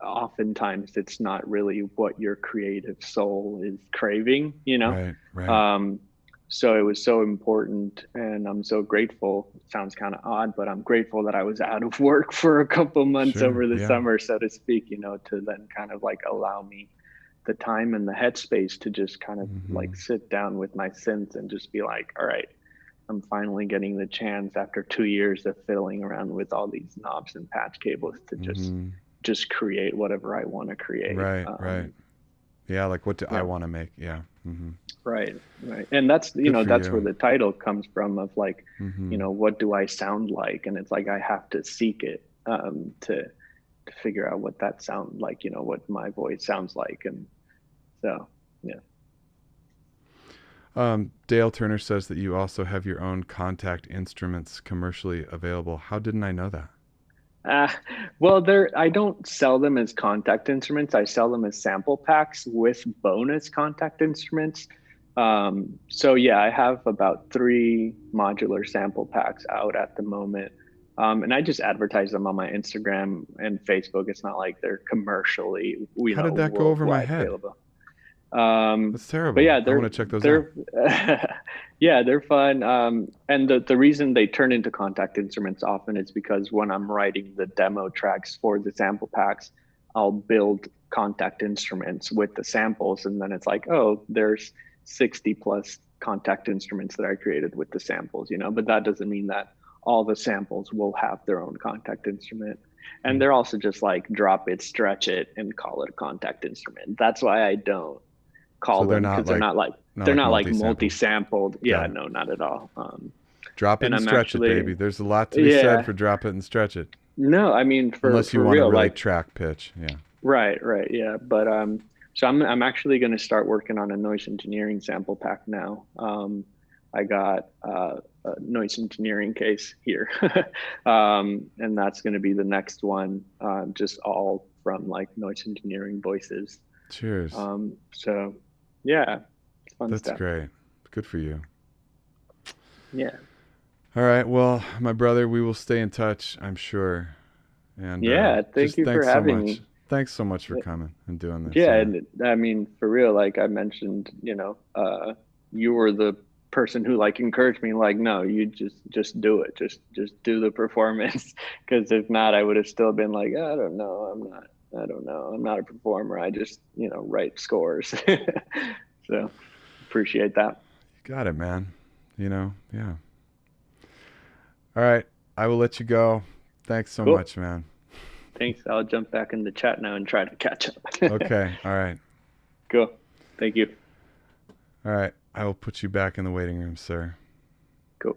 oftentimes it's not really what your creative soul is craving, you know? Right. So it was so important, and I'm so grateful. It sounds kind of odd, but I'm grateful that I was out of work for a couple months over the summer, so to speak, you know, to then kind of like allow me the time and the headspace to just kind of like sit down with my synths and just be like, all right, I'm finally getting the chance after 2 years of fiddling around with all these knobs and patch cables to just create whatever I want to create. Right. Yeah, like what do I want to make? Yeah. Right. And that's, you know, that's where the title comes from of like, you know, what do I sound like? And it's like, I have to seek it to figure out what that sound like, you know, what my voice sounds like. And so, yeah. Dale Turner says that you also have your own Contact instruments commercially available. How didn't I know that? Uh, well, I don't sell them as contact instruments. I sell them as sample packs with bonus contact instruments. So yeah, I have about 3 modular sample packs out at the moment. And I just advertise them on my Instagram and Facebook. It's not like they're commercially, How did that go over my worldwide head? available. That's terrible. But yeah, I want to check those out. yeah, they're fun. And the reason they turn into contact instruments often is because when I'm writing the demo tracks for the sample packs, I'll build contact instruments with the samples, and then it's like, oh, there's 60 plus contact instruments that I created with the samples, but that doesn't mean that all the samples will have their own contact instrument. And they're also just like drop it, stretch it, and call it a contact instrument. That's why I don't call them, because they're not like multi-sampled. Yeah, no, not at all. Drop it and stretch it, baby. There's a lot to be said for drop it and stretch it. No, I mean, unless you want to really track pitch, yeah. Right, yeah. But so I'm actually going to start working on a noise engineering sample pack now. I got a noise engineering case here, and that's going to be the next one, just all from like noise engineering voices. Cheers. So yeah, fun that's stuff. Great. Good for you. Yeah. All right. Well, my brother, we will stay in touch, I'm sure. And yeah, thank you for having me. Thanks so much for coming and doing this. Yeah, and I mean, for real, like I mentioned, you were the person who like encouraged me, like, no, you just do it. Just do the performance. Because if not, I would have still been like, I don't know. I'm not a performer. I just, write scores. So appreciate that. You got it, man. Yeah. All right. I will let you go. Thanks so much, man. Thanks. I'll jump back in the chat now and try to catch up. Okay. All right. Cool. Thank you. All right. I will put you back in the waiting room, sir. Cool.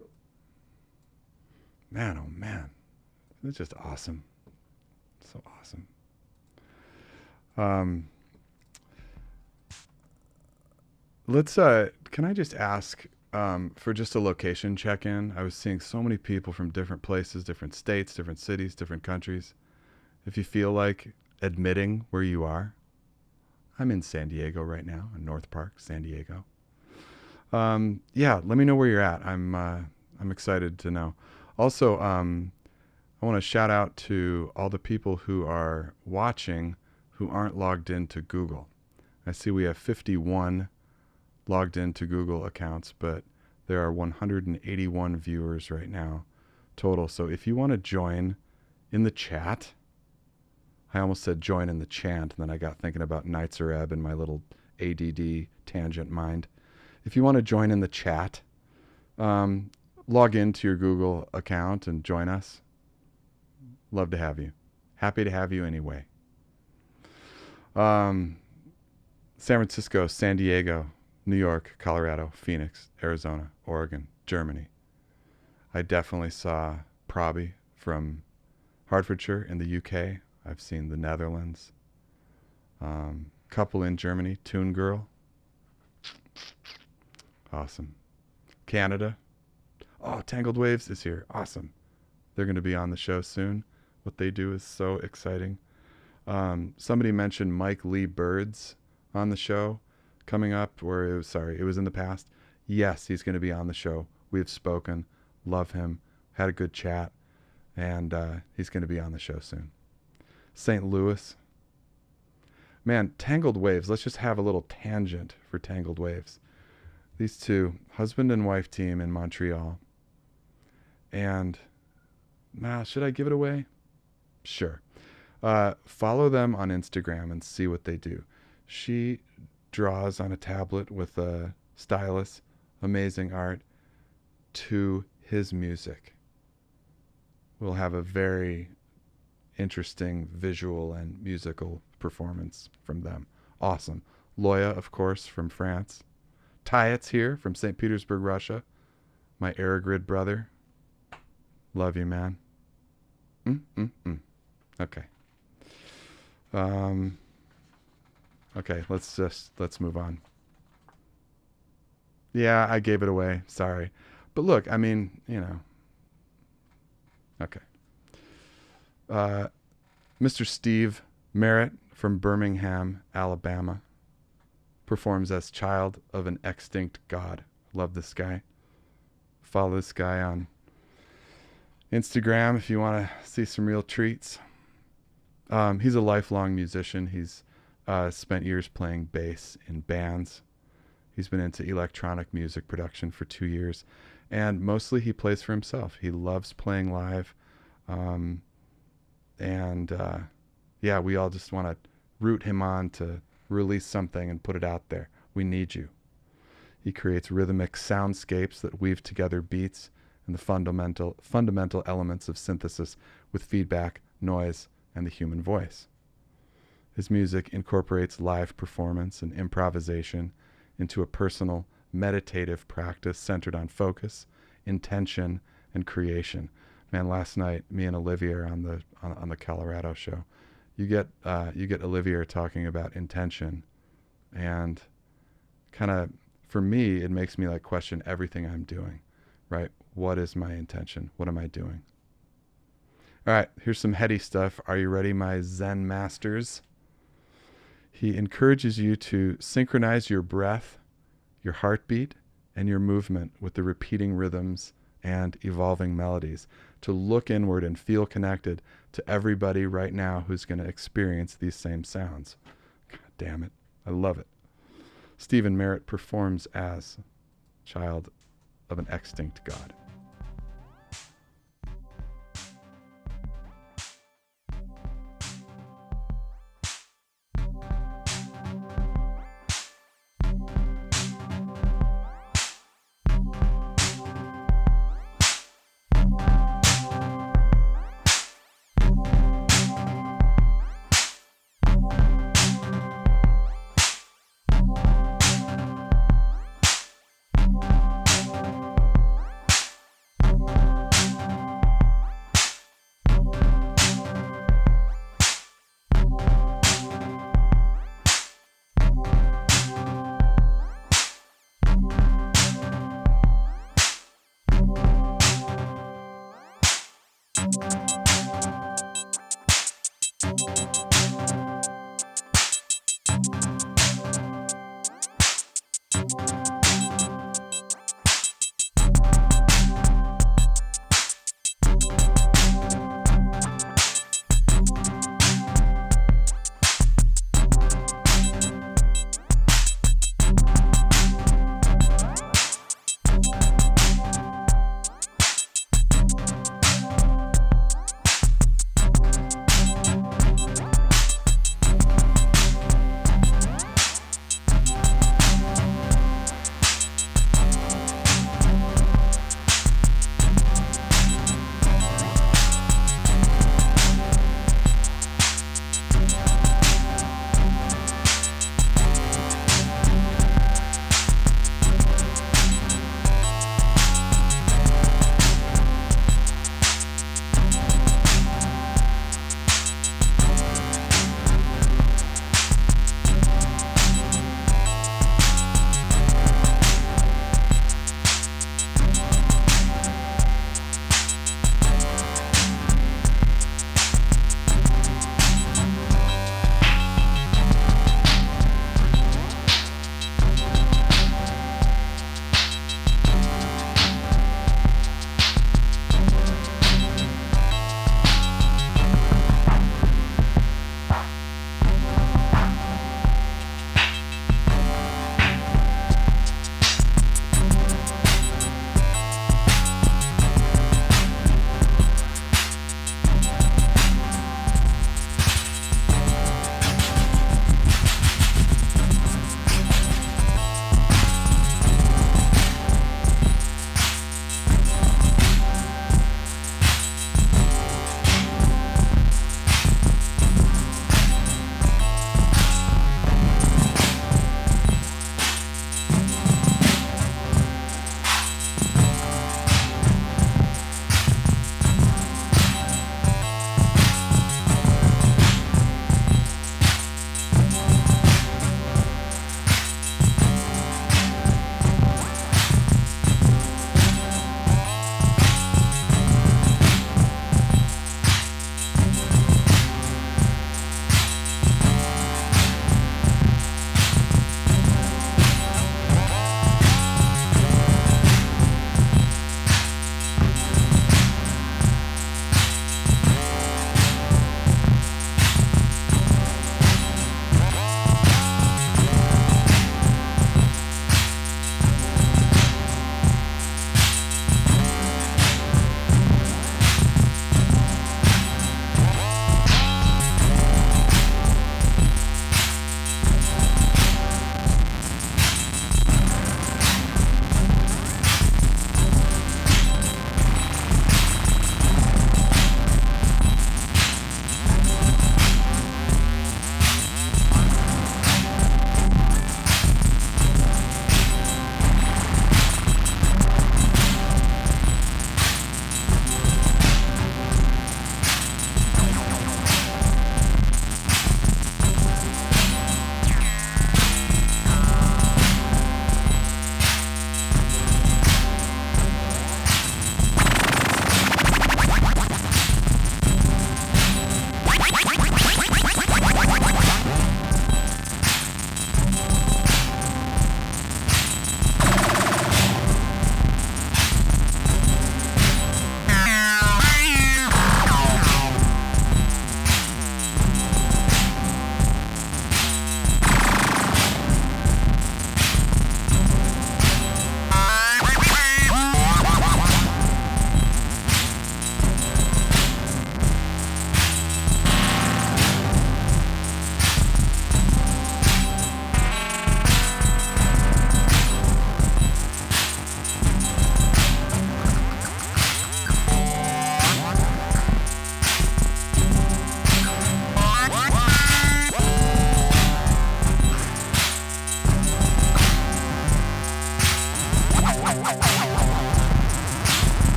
Man, oh man. It's just awesome. So awesome. Let's can I just ask for just a location check-in? I was seeing so many people from different places, different states, different cities, different countries. If you feel like admitting where you are, I'm in San Diego right now, in North Park, San Diego. Yeah, let me know where you're at. I'm excited to know. Also, I want to shout out to all the people who are watching who aren't logged into Google. I see we have 51 logged into Google accounts, but there are 181 viewers right now total. So if you want to join in the chat, I almost said join in the chant, and then I got thinking about Nitzareb and my little ADD tangent mind. If you want to join in the chat, log into your Google account and join us. Love to have you. Happy to have you anyway. San Francisco, San Diego, New York, Colorado, Phoenix, Arizona, Oregon, Germany. I definitely saw Proby from Hertfordshire in the UK. I've seen the Netherlands. Couple in Germany, Toon Girl. Awesome. Canada. Oh, Tangled Waves is here. Awesome. They're going to be on the show soon. What they do is so exciting. Somebody mentioned Mike Lee Birds on the show coming up, or it was in the past. Yes, he's going to be on the show. We've spoken. Love him. Had a good chat. And he's going to be on the show soon. St. Louis. Man, Tangled Waves. Let's just have a little tangent for Tangled Waves. These two, husband and wife team in Montreal. And, should I give it away? Sure. Follow them on Instagram and see what they do. She draws on a tablet with a stylus, amazing art, to his music. We'll have a very interesting visual and musical performance from them. Awesome. Loya, of course, from France. Tyet's here from St. Petersburg, Russia. My Aerogrid brother. Love you, man. Okay. Okay, let's move on. Yeah, I gave it away. Sorry. But look, I mean, Okay. Mr. Steve Merritt from Birmingham, Alabama, performs as Child of an Extinct God. Love this guy. Follow this guy on Instagram if you want to see some real treats. He's a lifelong musician. He's spent years playing bass in bands. He's been into electronic music production for 2 years, and mostly he plays for himself. He loves playing live. Yeah, we all just want to root him on to release something and put it out there. We need you. He creates rhythmic soundscapes that weave together beats and the fundamental elements of synthesis with feedback, noise, and the human voice. His music incorporates live performance and improvisation into a personal, meditative practice centered on focus, intention, and creation. Man, last night, me and Olivia are on the Colorado show. You get Olivia talking about intention, and kind of, for me, it makes me like question everything I'm doing, right? What is my intention? What am I doing? All right, here's some heady stuff. Are you ready, my Zen masters? He encourages you to synchronize your breath, your heartbeat, and your movement with the repeating rhythms and evolving melodies, to look inward and feel connected to everybody right now who's going to experience these same sounds. God damn it. I love it. Stephen Merritt performs as Child of an Extinct God.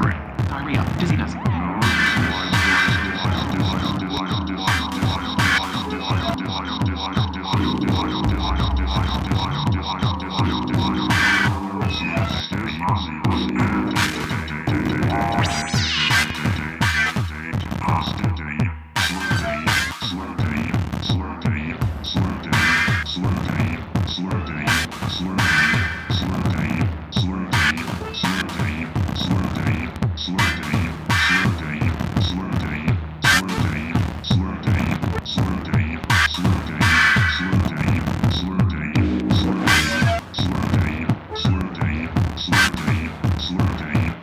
Diarrhea, dizziness. Slur day.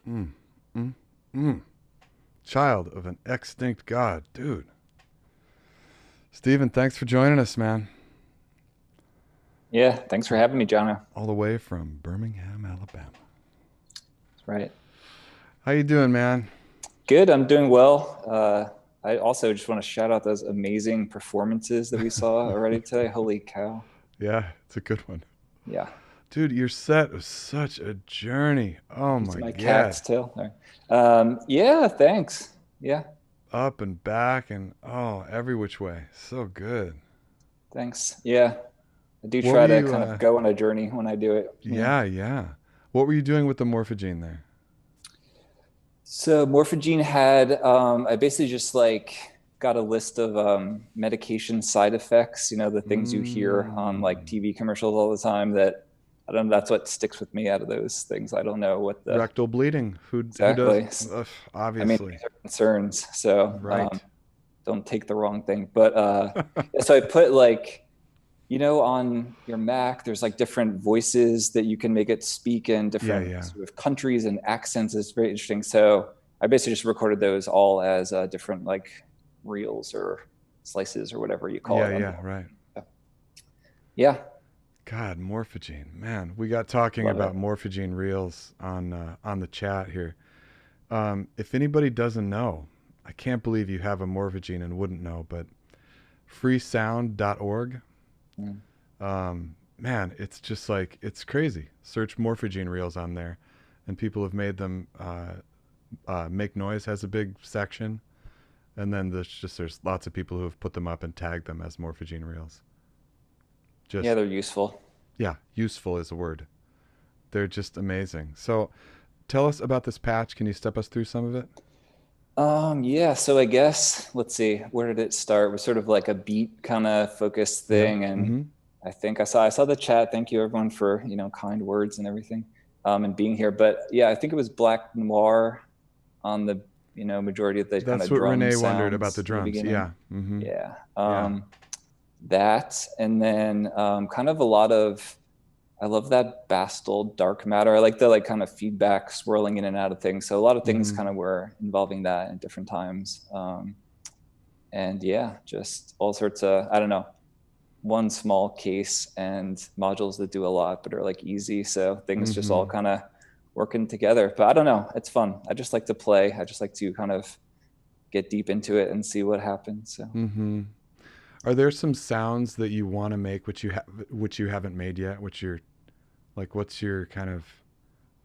Mm, mm, mm. Child of an extinct god, dude. Steven, thanks for joining us, man. Yeah, thanks for having me, Jono. All the way from Birmingham, Alabama. That's right. How you doing, man? Good, I'm doing well. I also just want to shout out those amazing performances that we saw already today. Holy cow. Yeah, it's a good one. Yeah. Dude, your set was such a journey. Oh my God. Cat's tail. Yeah, thanks. Yeah. Up and back and every which way. So good. Thanks. Yeah. I do What try were to you, kind of go on a journey when I do it. Yeah. What were you doing with the morphogene there? So Morphogene had, I basically just like got a list of medication side effects, the things you hear on like TV commercials all the time that, I don't know, that's what sticks with me out of those things. I don't know what the... Rectal bleeding. Who Exactly. does? Obviously. I mean, these are concerns, so Right. Don't take the wrong thing. But so I put like, on your Mac, there's like different voices that you can make it speak in different sort of countries and accents. It's very interesting. So I basically just recorded those all as different like reels or slices or whatever you call it. Yeah, right. Yeah. God, morphogene, man. We got talking about morphogene reels on the chat here. If anybody doesn't know, I can't believe you have a morphogene and wouldn't know, but freesound.org. Man, it's just like, it's crazy. Search morphogene reels on there, and people have made them. Make Noise has a big section, and then there's lots of people who have put them up and tagged them as morphogene reels. Yeah, they're useful. Yeah, useful is a word. They're just amazing. So tell us about this patch. Can you step us through some of it? Yeah, so I guess, let's see, where did it start? It was sort of like a beat kind of focused thing. And I think I saw the chat. Thank you everyone for, kind words and everything, and being here. But yeah, I think it was Black Noir on the, majority of the kind of drum sounds. That's what Renee wondered about the drums. Yeah. Yeah. That, and then kind of a lot of, I love that Bastel dark matter. I like the kind of feedback swirling in and out of things. So a lot of things kind of were involving that at different times. And yeah, just all sorts of, I don't know, one small case and modules that do a lot, but are like easy. So things just all kind of working together. But I don't know, it's fun. I just like to play. I just like to kind of get deep into it and see what happens. So. Are there some sounds that you want to make which you haven't made yet? What's your kind of?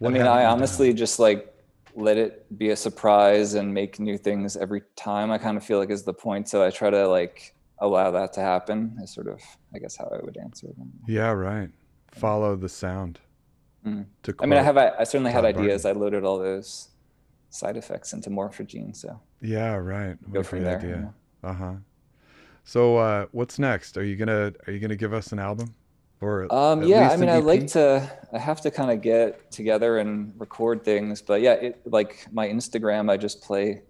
I honestly just like let it be a surprise and make new things every time. I kind of feel like is the point. So I try to like allow that to happen. Is sort of, I guess, how I would answer them. Yeah, right. Follow the sound. I certainly had ideas. I loaded all those side effects into Morphogene. So yeah, right. Go from there. Idea. So what's next? Are you gonna give us an album, or I have to kind of get together and record things. But yeah, like my Instagram, I just play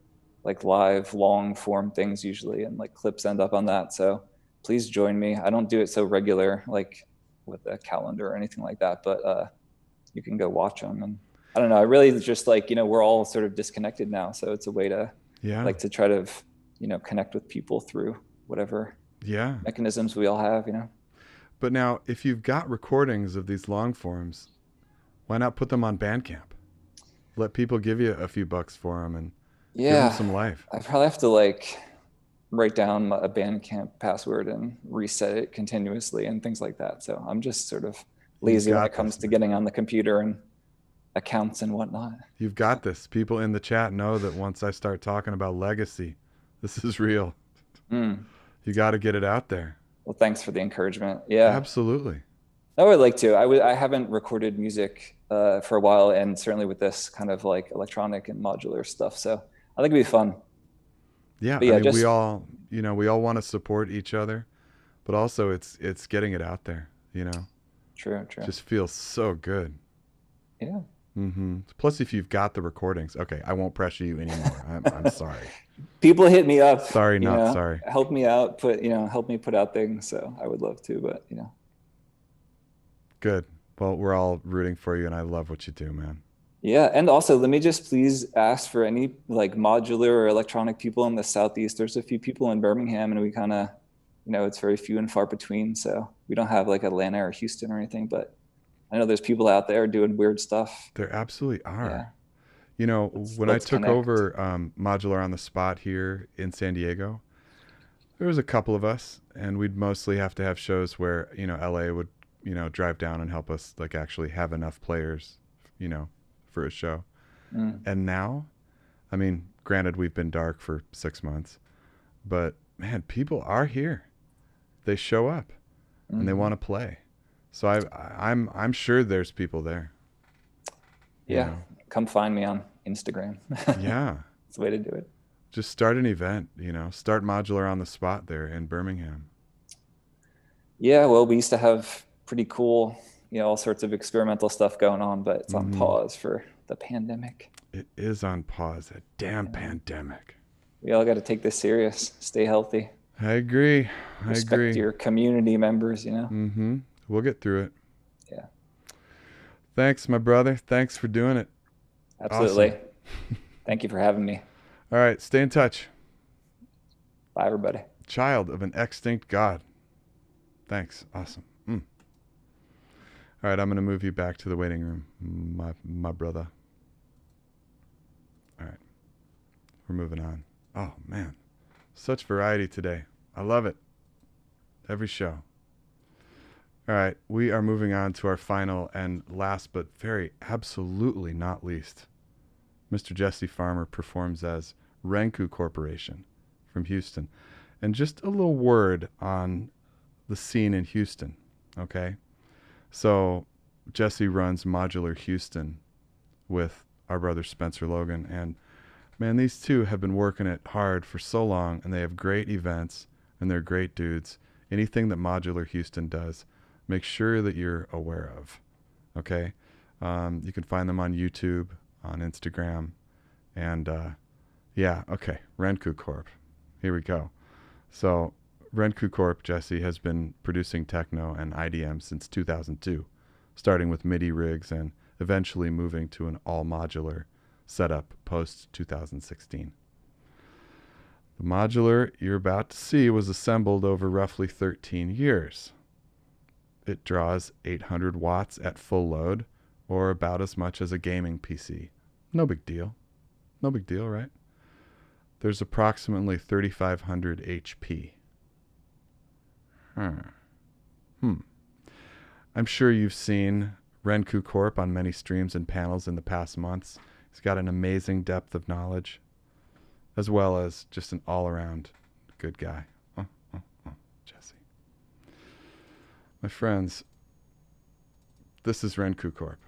like live long form things usually, and like clips end up on that. So please join me. I don't do it so regular, like with a calendar or anything like that. But you can go watch them, and I don't know. I really just like we're all sort of disconnected now, so it's a way to like to try to connect with people through whatever mechanisms we all have, But now, if you've got recordings of these long forms, why not put them on Bandcamp? Let people give you a few bucks for them and give them some life. I probably have to like write down a Bandcamp password and reset it continuously and things like that. So I'm just sort of lazy when it comes to getting on the computer and accounts and whatnot. You've got this. People in the chat know that once I start talking about legacy, this is real. You got to get it out there. Well, thanks for the encouragement. Yeah, absolutely. I would like to. I haven't recorded music for a while, and certainly with this kind of like electronic and modular stuff. So I think it'd be fun. Yeah, we all want to support each other, but also it's getting it out there. True. Just feels so good. Yeah. Plus, if you've got the recordings, okay, I won't pressure you anymore. I'm sorry. People hit me up. Sorry, not sorry. Help me out. Help me put out things. So I would love to, but Good. Well, we're all rooting for you, and I love what you do, man. Yeah, and also let me just please ask for any like modular or electronic people in the Southeast. There's a few people in Birmingham, and we kind of, it's very few and far between. So we don't have like Atlanta or Houston or anything, but I know there's people out there doing weird stuff. There absolutely are. Yeah. When I took over Modular on the Spot here in San Diego, there was a couple of us, and we'd mostly have to have shows where, LA would, drive down and help us like actually have enough players, for a show. And now, I mean, granted, we've been dark for 6 months, but man, people are here. They show up and they want to play. So I'm sure there's people there. Yeah. Come find me on Instagram. Yeah. It's the way to do it. Just start an event, start Modular on the Spot there in Birmingham. Yeah. Well, we used to have pretty cool, all sorts of experimental stuff going on, but it's on pause for the pandemic. It is on pause. A damn pandemic. We all got to take this serious. Stay healthy. I agree. Respect your community members, We'll get through it. Yeah. Thanks, my brother. Thanks for doing it. Absolutely. Awesome. Thank you for having me. All right. Stay in touch. Bye, everybody. Child of an extinct god. Thanks. Awesome. All right, I'm going to move you back to the waiting room, my brother. All right. We're moving on. Oh, man. Such variety today. I love it. Every show. All right, we are moving on to our final and last but very absolutely not least. Mr. Jesse Farmer performs as Renku Corporation from Houston. And just a little word on the scene in Houston, okay? So Jesse runs Modular Houston with our brother Spencer Logan. And man, these two have been working it hard for so long, and they have great events, and they're great dudes. Anything that Modular Houston does, make sure that you're aware of, okay? You can find them on YouTube, on Instagram, and okay, Renku Corp. Here we go. So Renku Corp, Jesse, has been producing techno and IDM since 2002, starting with MIDI rigs and eventually moving to an all-modular setup post-2016. The modular you're about to see was assembled over roughly 13 years. It draws 800 watts at full load, or about as much as a gaming PC. No big deal. No big deal, right? There's approximately 3,500 HP. I'm sure you've seen Renku Corp on many streams and panels in the past months. He's got an amazing depth of knowledge, as well as just an all-around good guy. Jesse. My friends, this is Renku Corp.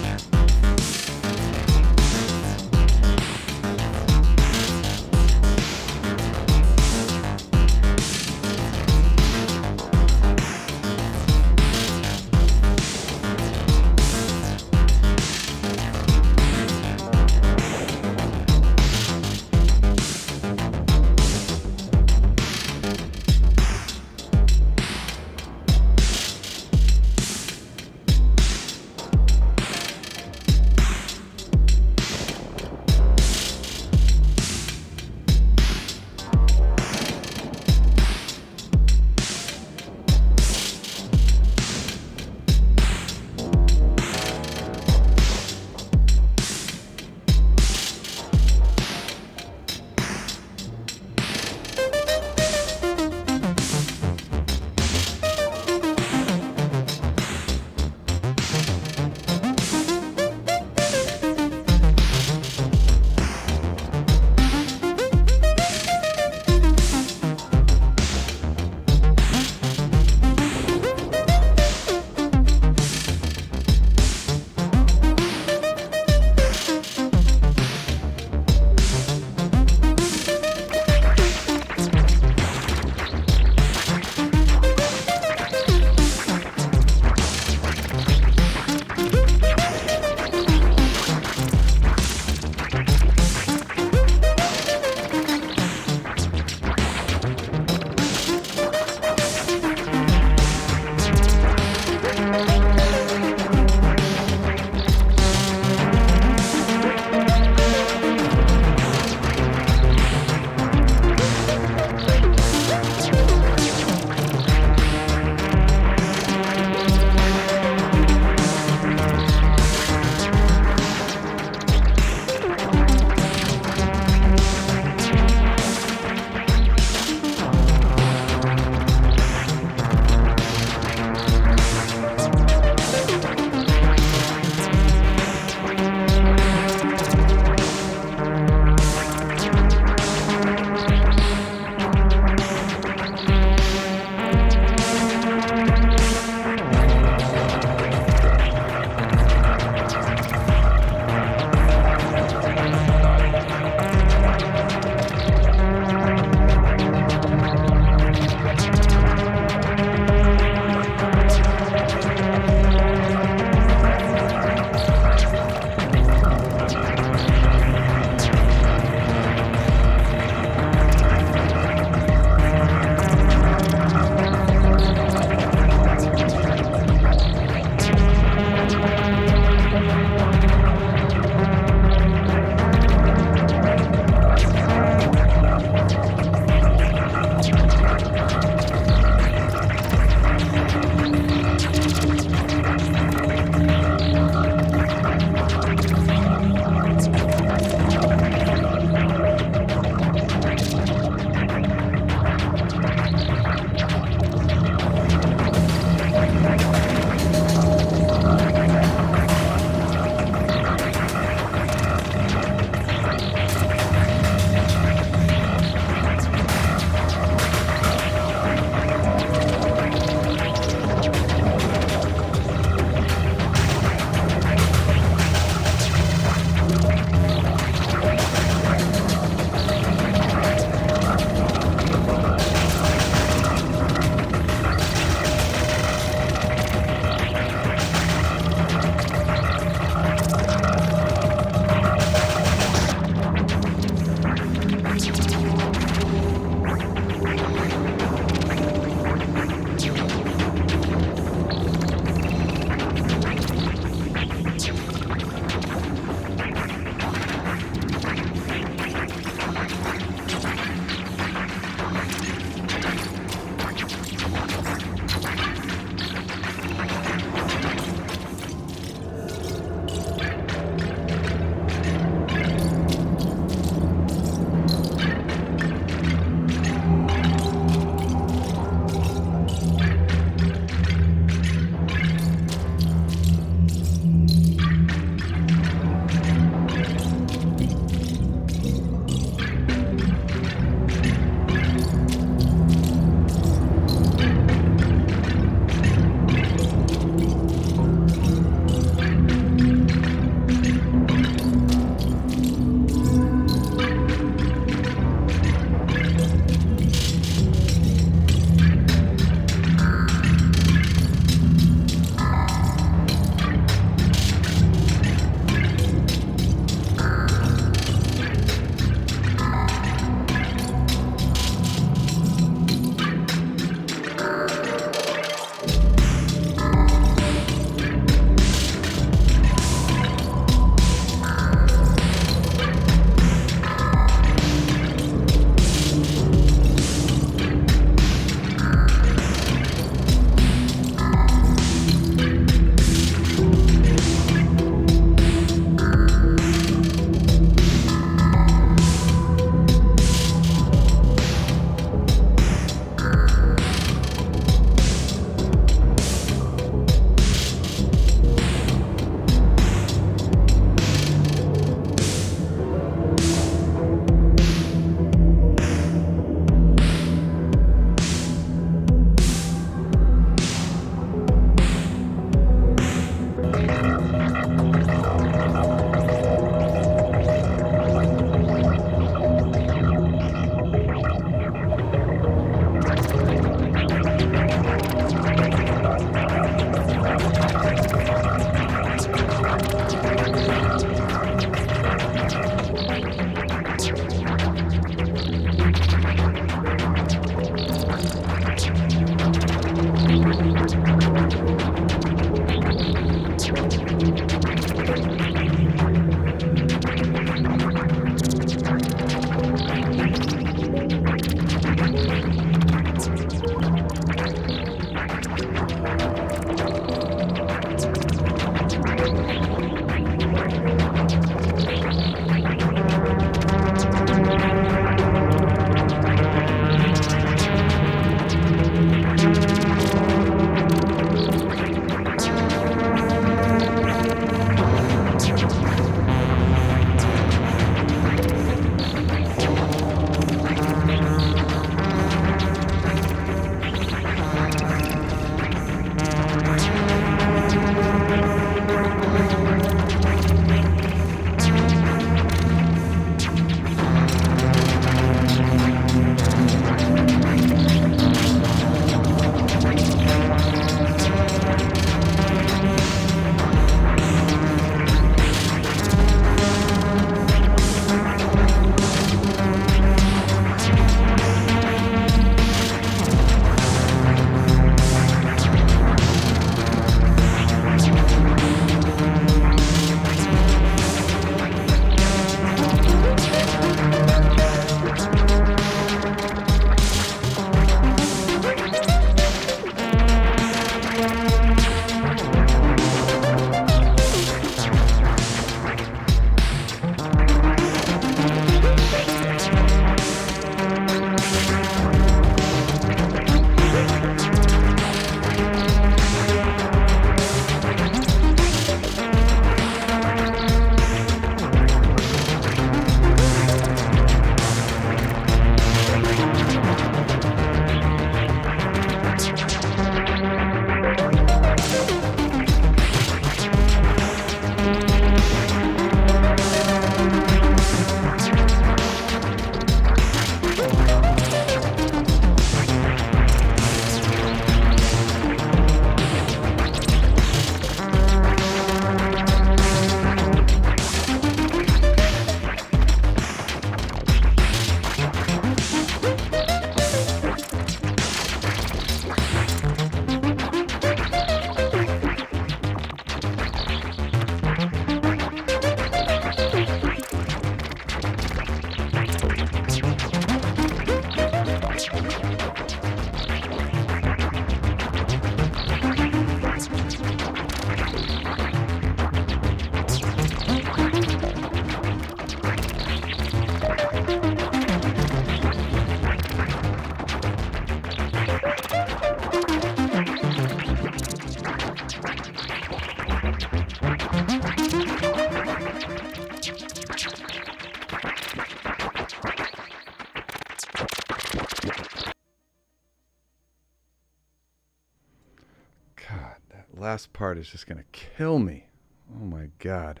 last part is just going to kill me. Oh my God.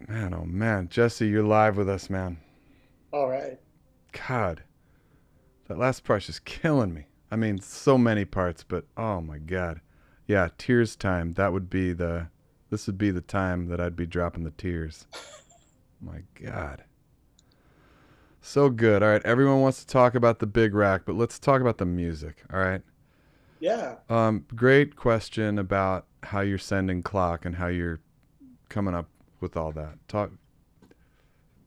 Man, oh man. Jesse, you're live with us, man. All right. God. That last part's just killing me. I mean, so many parts, but oh my God. Yeah, tears time. This would be the time that I'd be dropping the tears. My God. So good. All right, everyone wants to talk about the big rack, but let's talk about the music, all right? Yeah. Great question about how you're sending clock and how you're coming up with all that.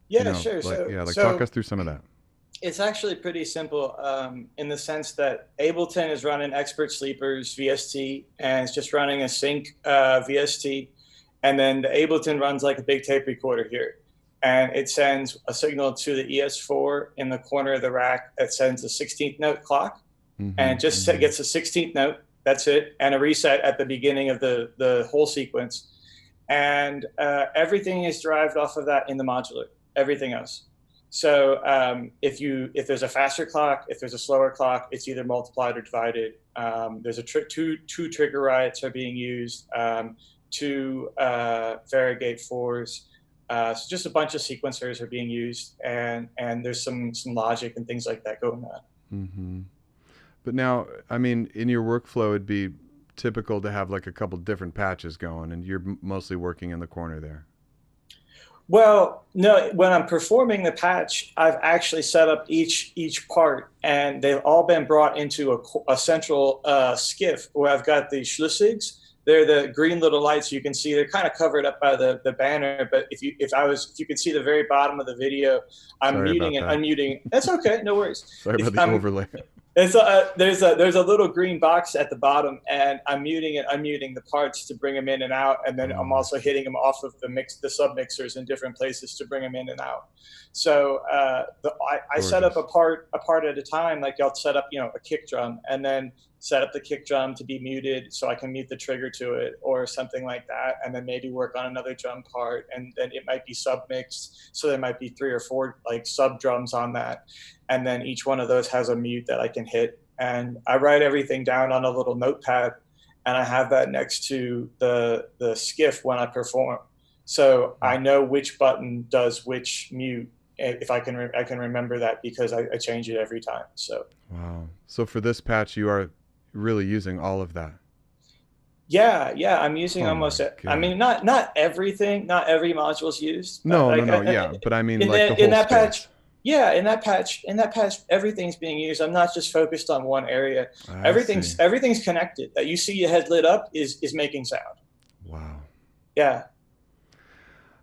Yeah, sure. Talk us through some of that. It's actually pretty simple in the sense that Ableton is running Expert Sleepers VST, and it's just running a sync VST. And then the Ableton runs like a big tape recorder here. And it sends a signal to the ES4 in the corner of the rack that sends a 16th note clock. And it just gets a 16th note. That's it. And a reset at the beginning of the whole sequence. And everything is derived off of that in the modular, everything else. So if there's a faster clock, if there's a slower clock, it's either multiplied or divided. There's two trigger riots are being used, two variegate fours. So just a bunch of sequencers are being used, and there's some logic and things like that going on. Mm-hmm. But now, I mean, in your workflow, it'd be typical to have like a couple different patches going, and you're mostly working in the corner there. Well, no, when I'm performing the patch, I've actually set up each part, and they've all been brought into a central skiff where I've got the Schlussigs. They're the green little lights you can see. They're kind of covered up by the banner, but if you could see the very bottom of the video, I'm muting and unmuting. That's okay, no worries. Sorry about the overlay. There's a little green box at the bottom, and I'm muting and unmuting the parts to bring them in and out, and then I'm also hitting them off of the sub mixers in different places to bring them in and out. So I set up a part at a time. Like I'll set up a kick drum, and then set up the kick drum to be muted so I can mute the trigger to it or something like that, and then maybe work on another drum part, and then it might be sub mixed, so there might be 3 or 4 like sub drums on that, and then each one of those has a mute that I can hit, and I write everything down on a little notepad, and I have that next to the skiff when I perform, so I know which button does which mute. If I can remember that because I change it every time. So wow. So for this patch, you are really using all of that. Yeah, I'm using almost it. I mean, not everything, not every module is used. No, but I mean, in that patch, everything's being used. I'm not just focused on one area. Everything's connected. That you see your head lit up is making sound. Wow. Yeah.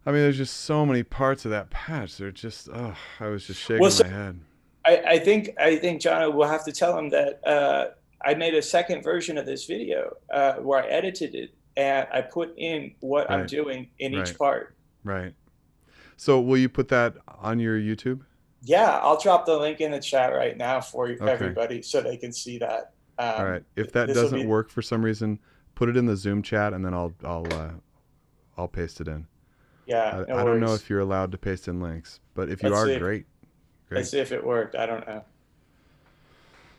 I mean, there's just so many parts of that patch. They're just, I was just shaking my head. I think John will have to tell him that I made a second version of this video where I edited it and I put in what I'm doing in each part. Right. So will you put that on your YouTube? Yeah, I'll drop the link in the chat right now for everybody so they can see that. All right. If that doesn't work for some reason, put it in the Zoom chat and then I'll paste it in. Yeah, I don't know if you're allowed to paste in links, but if you are, great. Let's see if it worked. I don't know.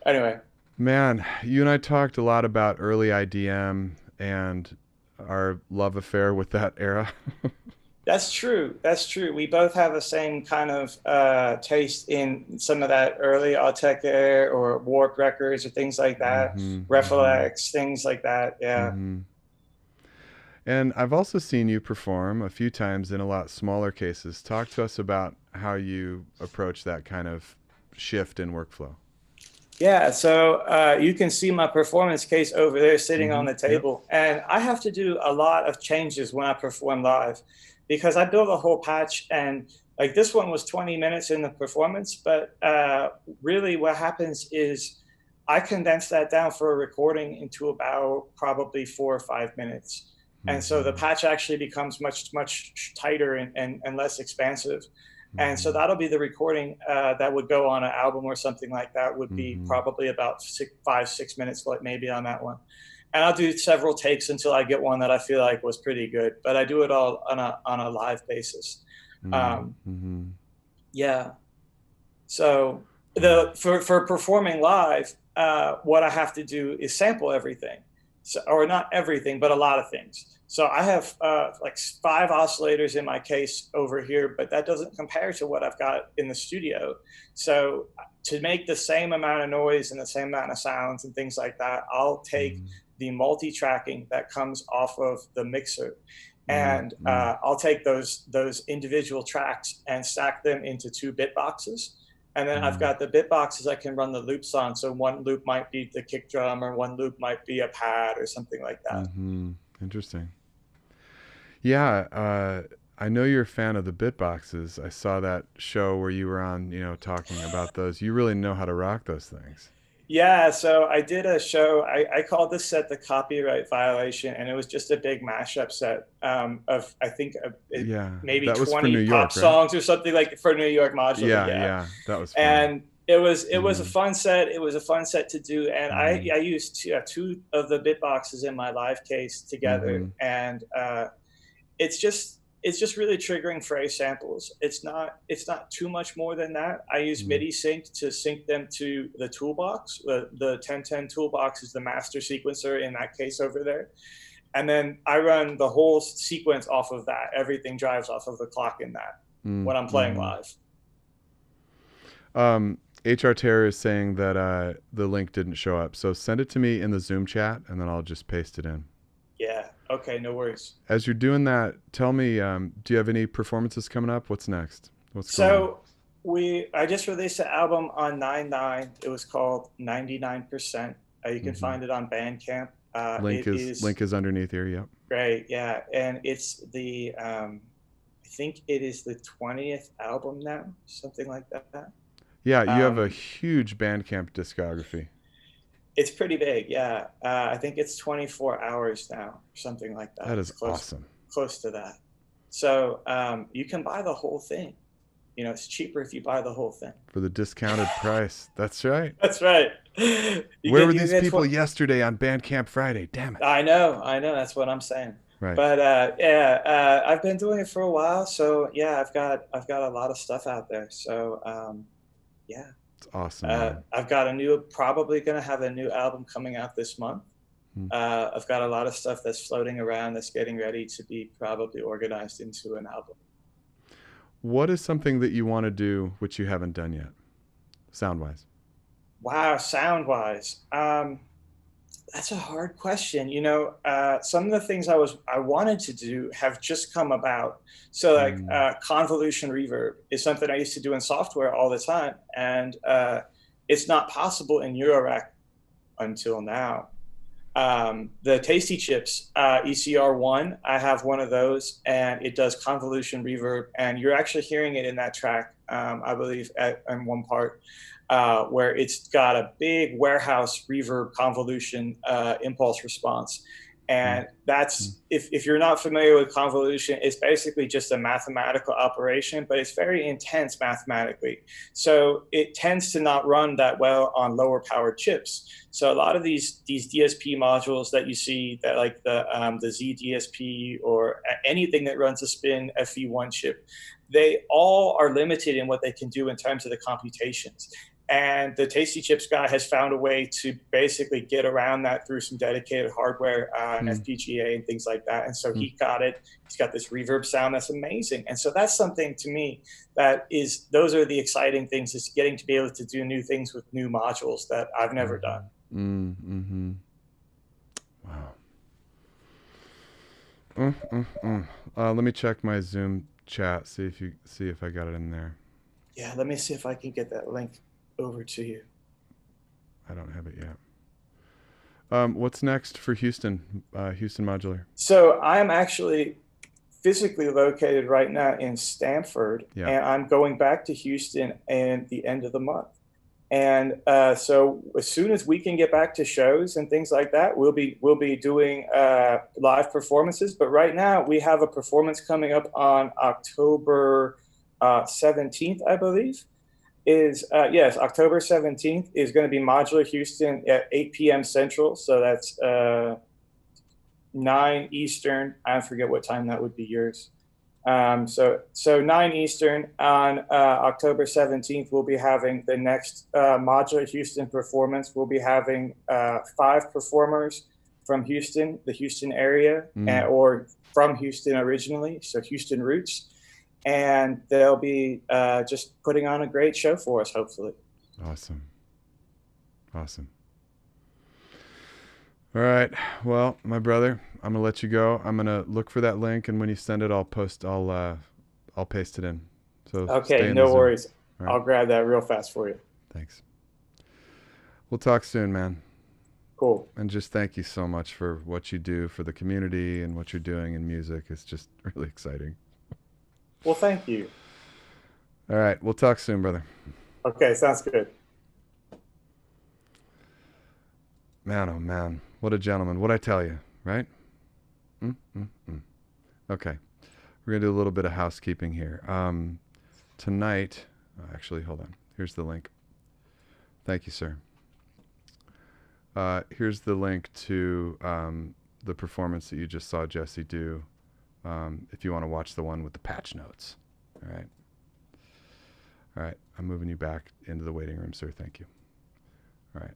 Anyway. Man, you and I talked a lot about early IDM and our love affair with that era. That's true. We both have the same kind of taste in some of that early Autech Air or Warp records or things like that. Reflex, things like that. Yeah. Mm-hmm. And I've also seen you perform a few times in a lot smaller cases. Talk to us about how you approach that kind of shift in workflow. Yeah, so you can see my performance case over there sitting on the table. Yep. And I have to do a lot of changes when I perform live because I built a whole patch, and like this one was 20 minutes in the performance, but really what happens is I condense that down for a recording into about probably 4 or 5 minutes. And so the patch actually becomes much, much tighter and less expansive. And so that'll be the recording that would go on an album or something like that would be probably about 5-6 minutes, like maybe on that one. And I'll do several takes until I get one that I feel like was pretty good. But I do it all on a live basis. Yeah. So for performing live, what I have to do is sample everything. So, or not everything, but a lot of things. So I have like 5 oscillators in my case over here, but that doesn't compare to what I've got in the studio. So to make the same amount of noise and the same amount of sounds and things like that, I'll take the multi-tracking that comes off of the mixer, and I'll take those individual tracks and stack them into 2 bit boxes. And then I've got the bit boxes I can run the loops on. So one loop might be the kick drum, or one loop might be a pad or something like that. Interesting. Yeah, I know you're a fan of the bit boxes. I saw that show where you were on, talking about those. You really know how to rock those things. Yeah, so I did a show. I called this set the Copyright Violation, and it was just a big mashup set of, I think, maybe 20 pop songs or something, like for New York Modular. Yeah, that was fun. And it was a fun set. It was a fun set to do, and I used 2 of the bit boxes in my live case together, and it's just really triggering phrase samples. It's not too much more than that. I use MIDI sync to sync them to the toolbox. The 1010 toolbox is the master sequencer in that case over there. And then I run the whole sequence off of that. Everything drives off of the clock in that when I'm playing live. HR Terror is saying that the link didn't show up. So send it to me in the Zoom chat, and then I'll just paste it in. Yeah. Okay. No worries. As you're doing that, tell me, do you have any performances coming up? What's next? What's going on? I just released an album on 9/9. It was called 99%. You can find it on Bandcamp. Link is underneath here. Yep. Great. Yeah. And it's the, I think it is the 20th album now, something like that. Yeah. You have a huge Bandcamp discography. It's pretty big, yeah. I think it's 24 hours now, or something like that. That is awesome. Close to that. So you can buy the whole thing. It's cheaper if you buy the whole thing. For the discounted price. That's right. That's right. Where were these people yesterday on Bandcamp Friday? Damn it. I know. That's what I'm saying. Right. But I've been doing it for a while. So yeah, I've got a lot of stuff out there. So yeah. Awesome. I've got probably going to have a new album coming out this month. I've got a lot of stuff that's floating around that's getting ready to be probably organized into an album. What is something that you want to do which you haven't done yet, sound-wise? Wow, sound-wise. That's a hard question. Some of the things I wanted to do have just come about. So like convolution reverb is something I used to do in software all the time. And it's not possible in Eurorack until now. The Tasty Chips ECR1, I have one of those, and it does convolution reverb. And you're actually hearing it in that track, I believe, in one part. Where it's got a big warehouse reverb convolution impulse response. And that's, if you're not familiar with convolution, it's basically just a mathematical operation, but it's very intense mathematically. So it tends to not run that well on lower powered chips. So a lot of these DSP modules that you see, that like the Z DSP or anything that runs a spin FE1 chip, they all are limited in what they can do in terms of the computations. And the Tasty Chips guy has found a way to basically get around that through some dedicated hardware and FPGA and things like that. And so he got it. He's got this reverb sound that's amazing. And so that's something to me those are the exciting things, is getting to be able to do new things with new modules that I've never done. Wow. Let me check my Zoom chat, see if I got it in there. Yeah, let me see if I can get that link over to you. I don't have it yet. What's next for Houston Modular? So I'm actually physically located right now in Stamford, and I'm going back to Houston at the end of the month. And so as soon as we can get back to shows and things like that, we'll be doing live performances. But right now we have a performance coming up on October 17th, I believe. October 17th is going to be Modular Houston at 8 p.m. Central. So that's 9 Eastern. I forget what time that would be yours. So 9 Eastern on October 17th, we'll be having the next Modular Houston performance. We'll be having 5 performers from Houston, the Houston area, or from Houston originally, so Houston roots. And they'll be just putting on a great show for us, hopefully. Awesome. All right. Well, my brother, I'm gonna let you go. I'm gonna look for that link, and when you send it, I'll paste it in. So okay, no worries. Right. I'll grab that real fast for you. Thanks. We'll talk soon, man. Cool. And just thank you so much for what you do for the community and what you're doing in music. It's just really exciting. Well, thank you. All right. We'll talk soon, brother. Okay, sounds good. Man, oh man. What a gentleman. What'd I tell you, right? Okay. We're going to do a little bit of housekeeping here. Tonight, actually, hold on. Here's the link. Thank you, sir. Here's the link to the performance that you just saw Jesse do, if you want to watch the one with the patch notes. All right. All right. I'm moving you back into the waiting room, sir. Thank you. All right.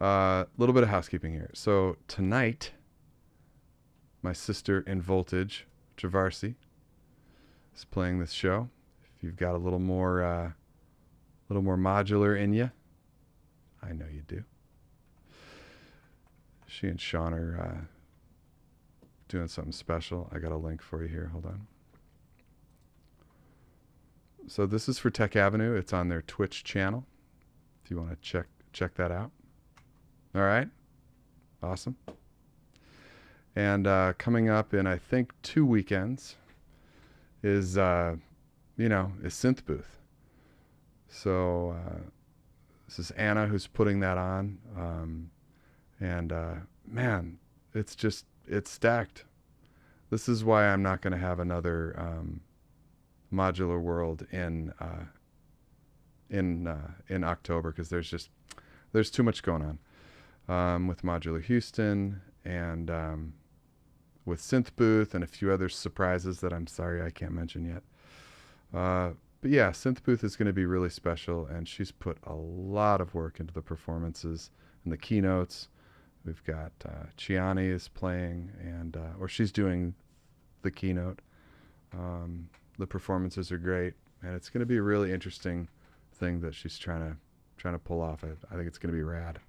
A little bit of housekeeping here. So tonight, my sister in Voltage, Travarsi, is playing this show. If you've got a little more modular in you, I know you do. She and Sean are doing something special. I got a link for you here. Hold on. So this is for Tech Avenue. It's on their Twitch channel, if you want to check that out. All right. Awesome. And coming up in, I think, 2 weekends is Synth Booth. So this is Anna who's putting that on. Man, it's stacked. This is why I'm not going to have another Modular World in October, because there's too much going on. With Modular Houston and with Synth Booth and a few other surprises that I'm sorry I can't mention yet. But yeah, Synth Booth is going to be really special, and she's put a lot of work into the performances and the keynotes. We've got Chiani is playing, or she's doing the keynote. The performances are great, and it's going to be a really interesting thing that she's trying to pull off. I think it's going to be rad.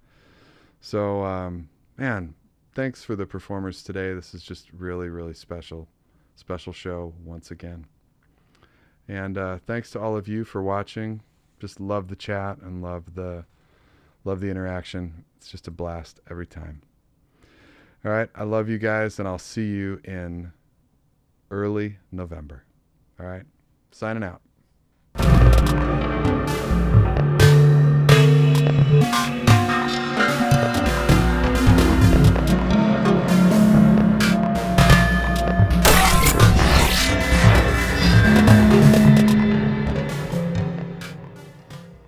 So, man, thanks for the performers today. This is just really, really special show once again. And thanks to all of you for watching. Just love the chat and love the interaction. It's just a blast every time. All right, I love you guys, and I'll see you in early November. All right, signing out.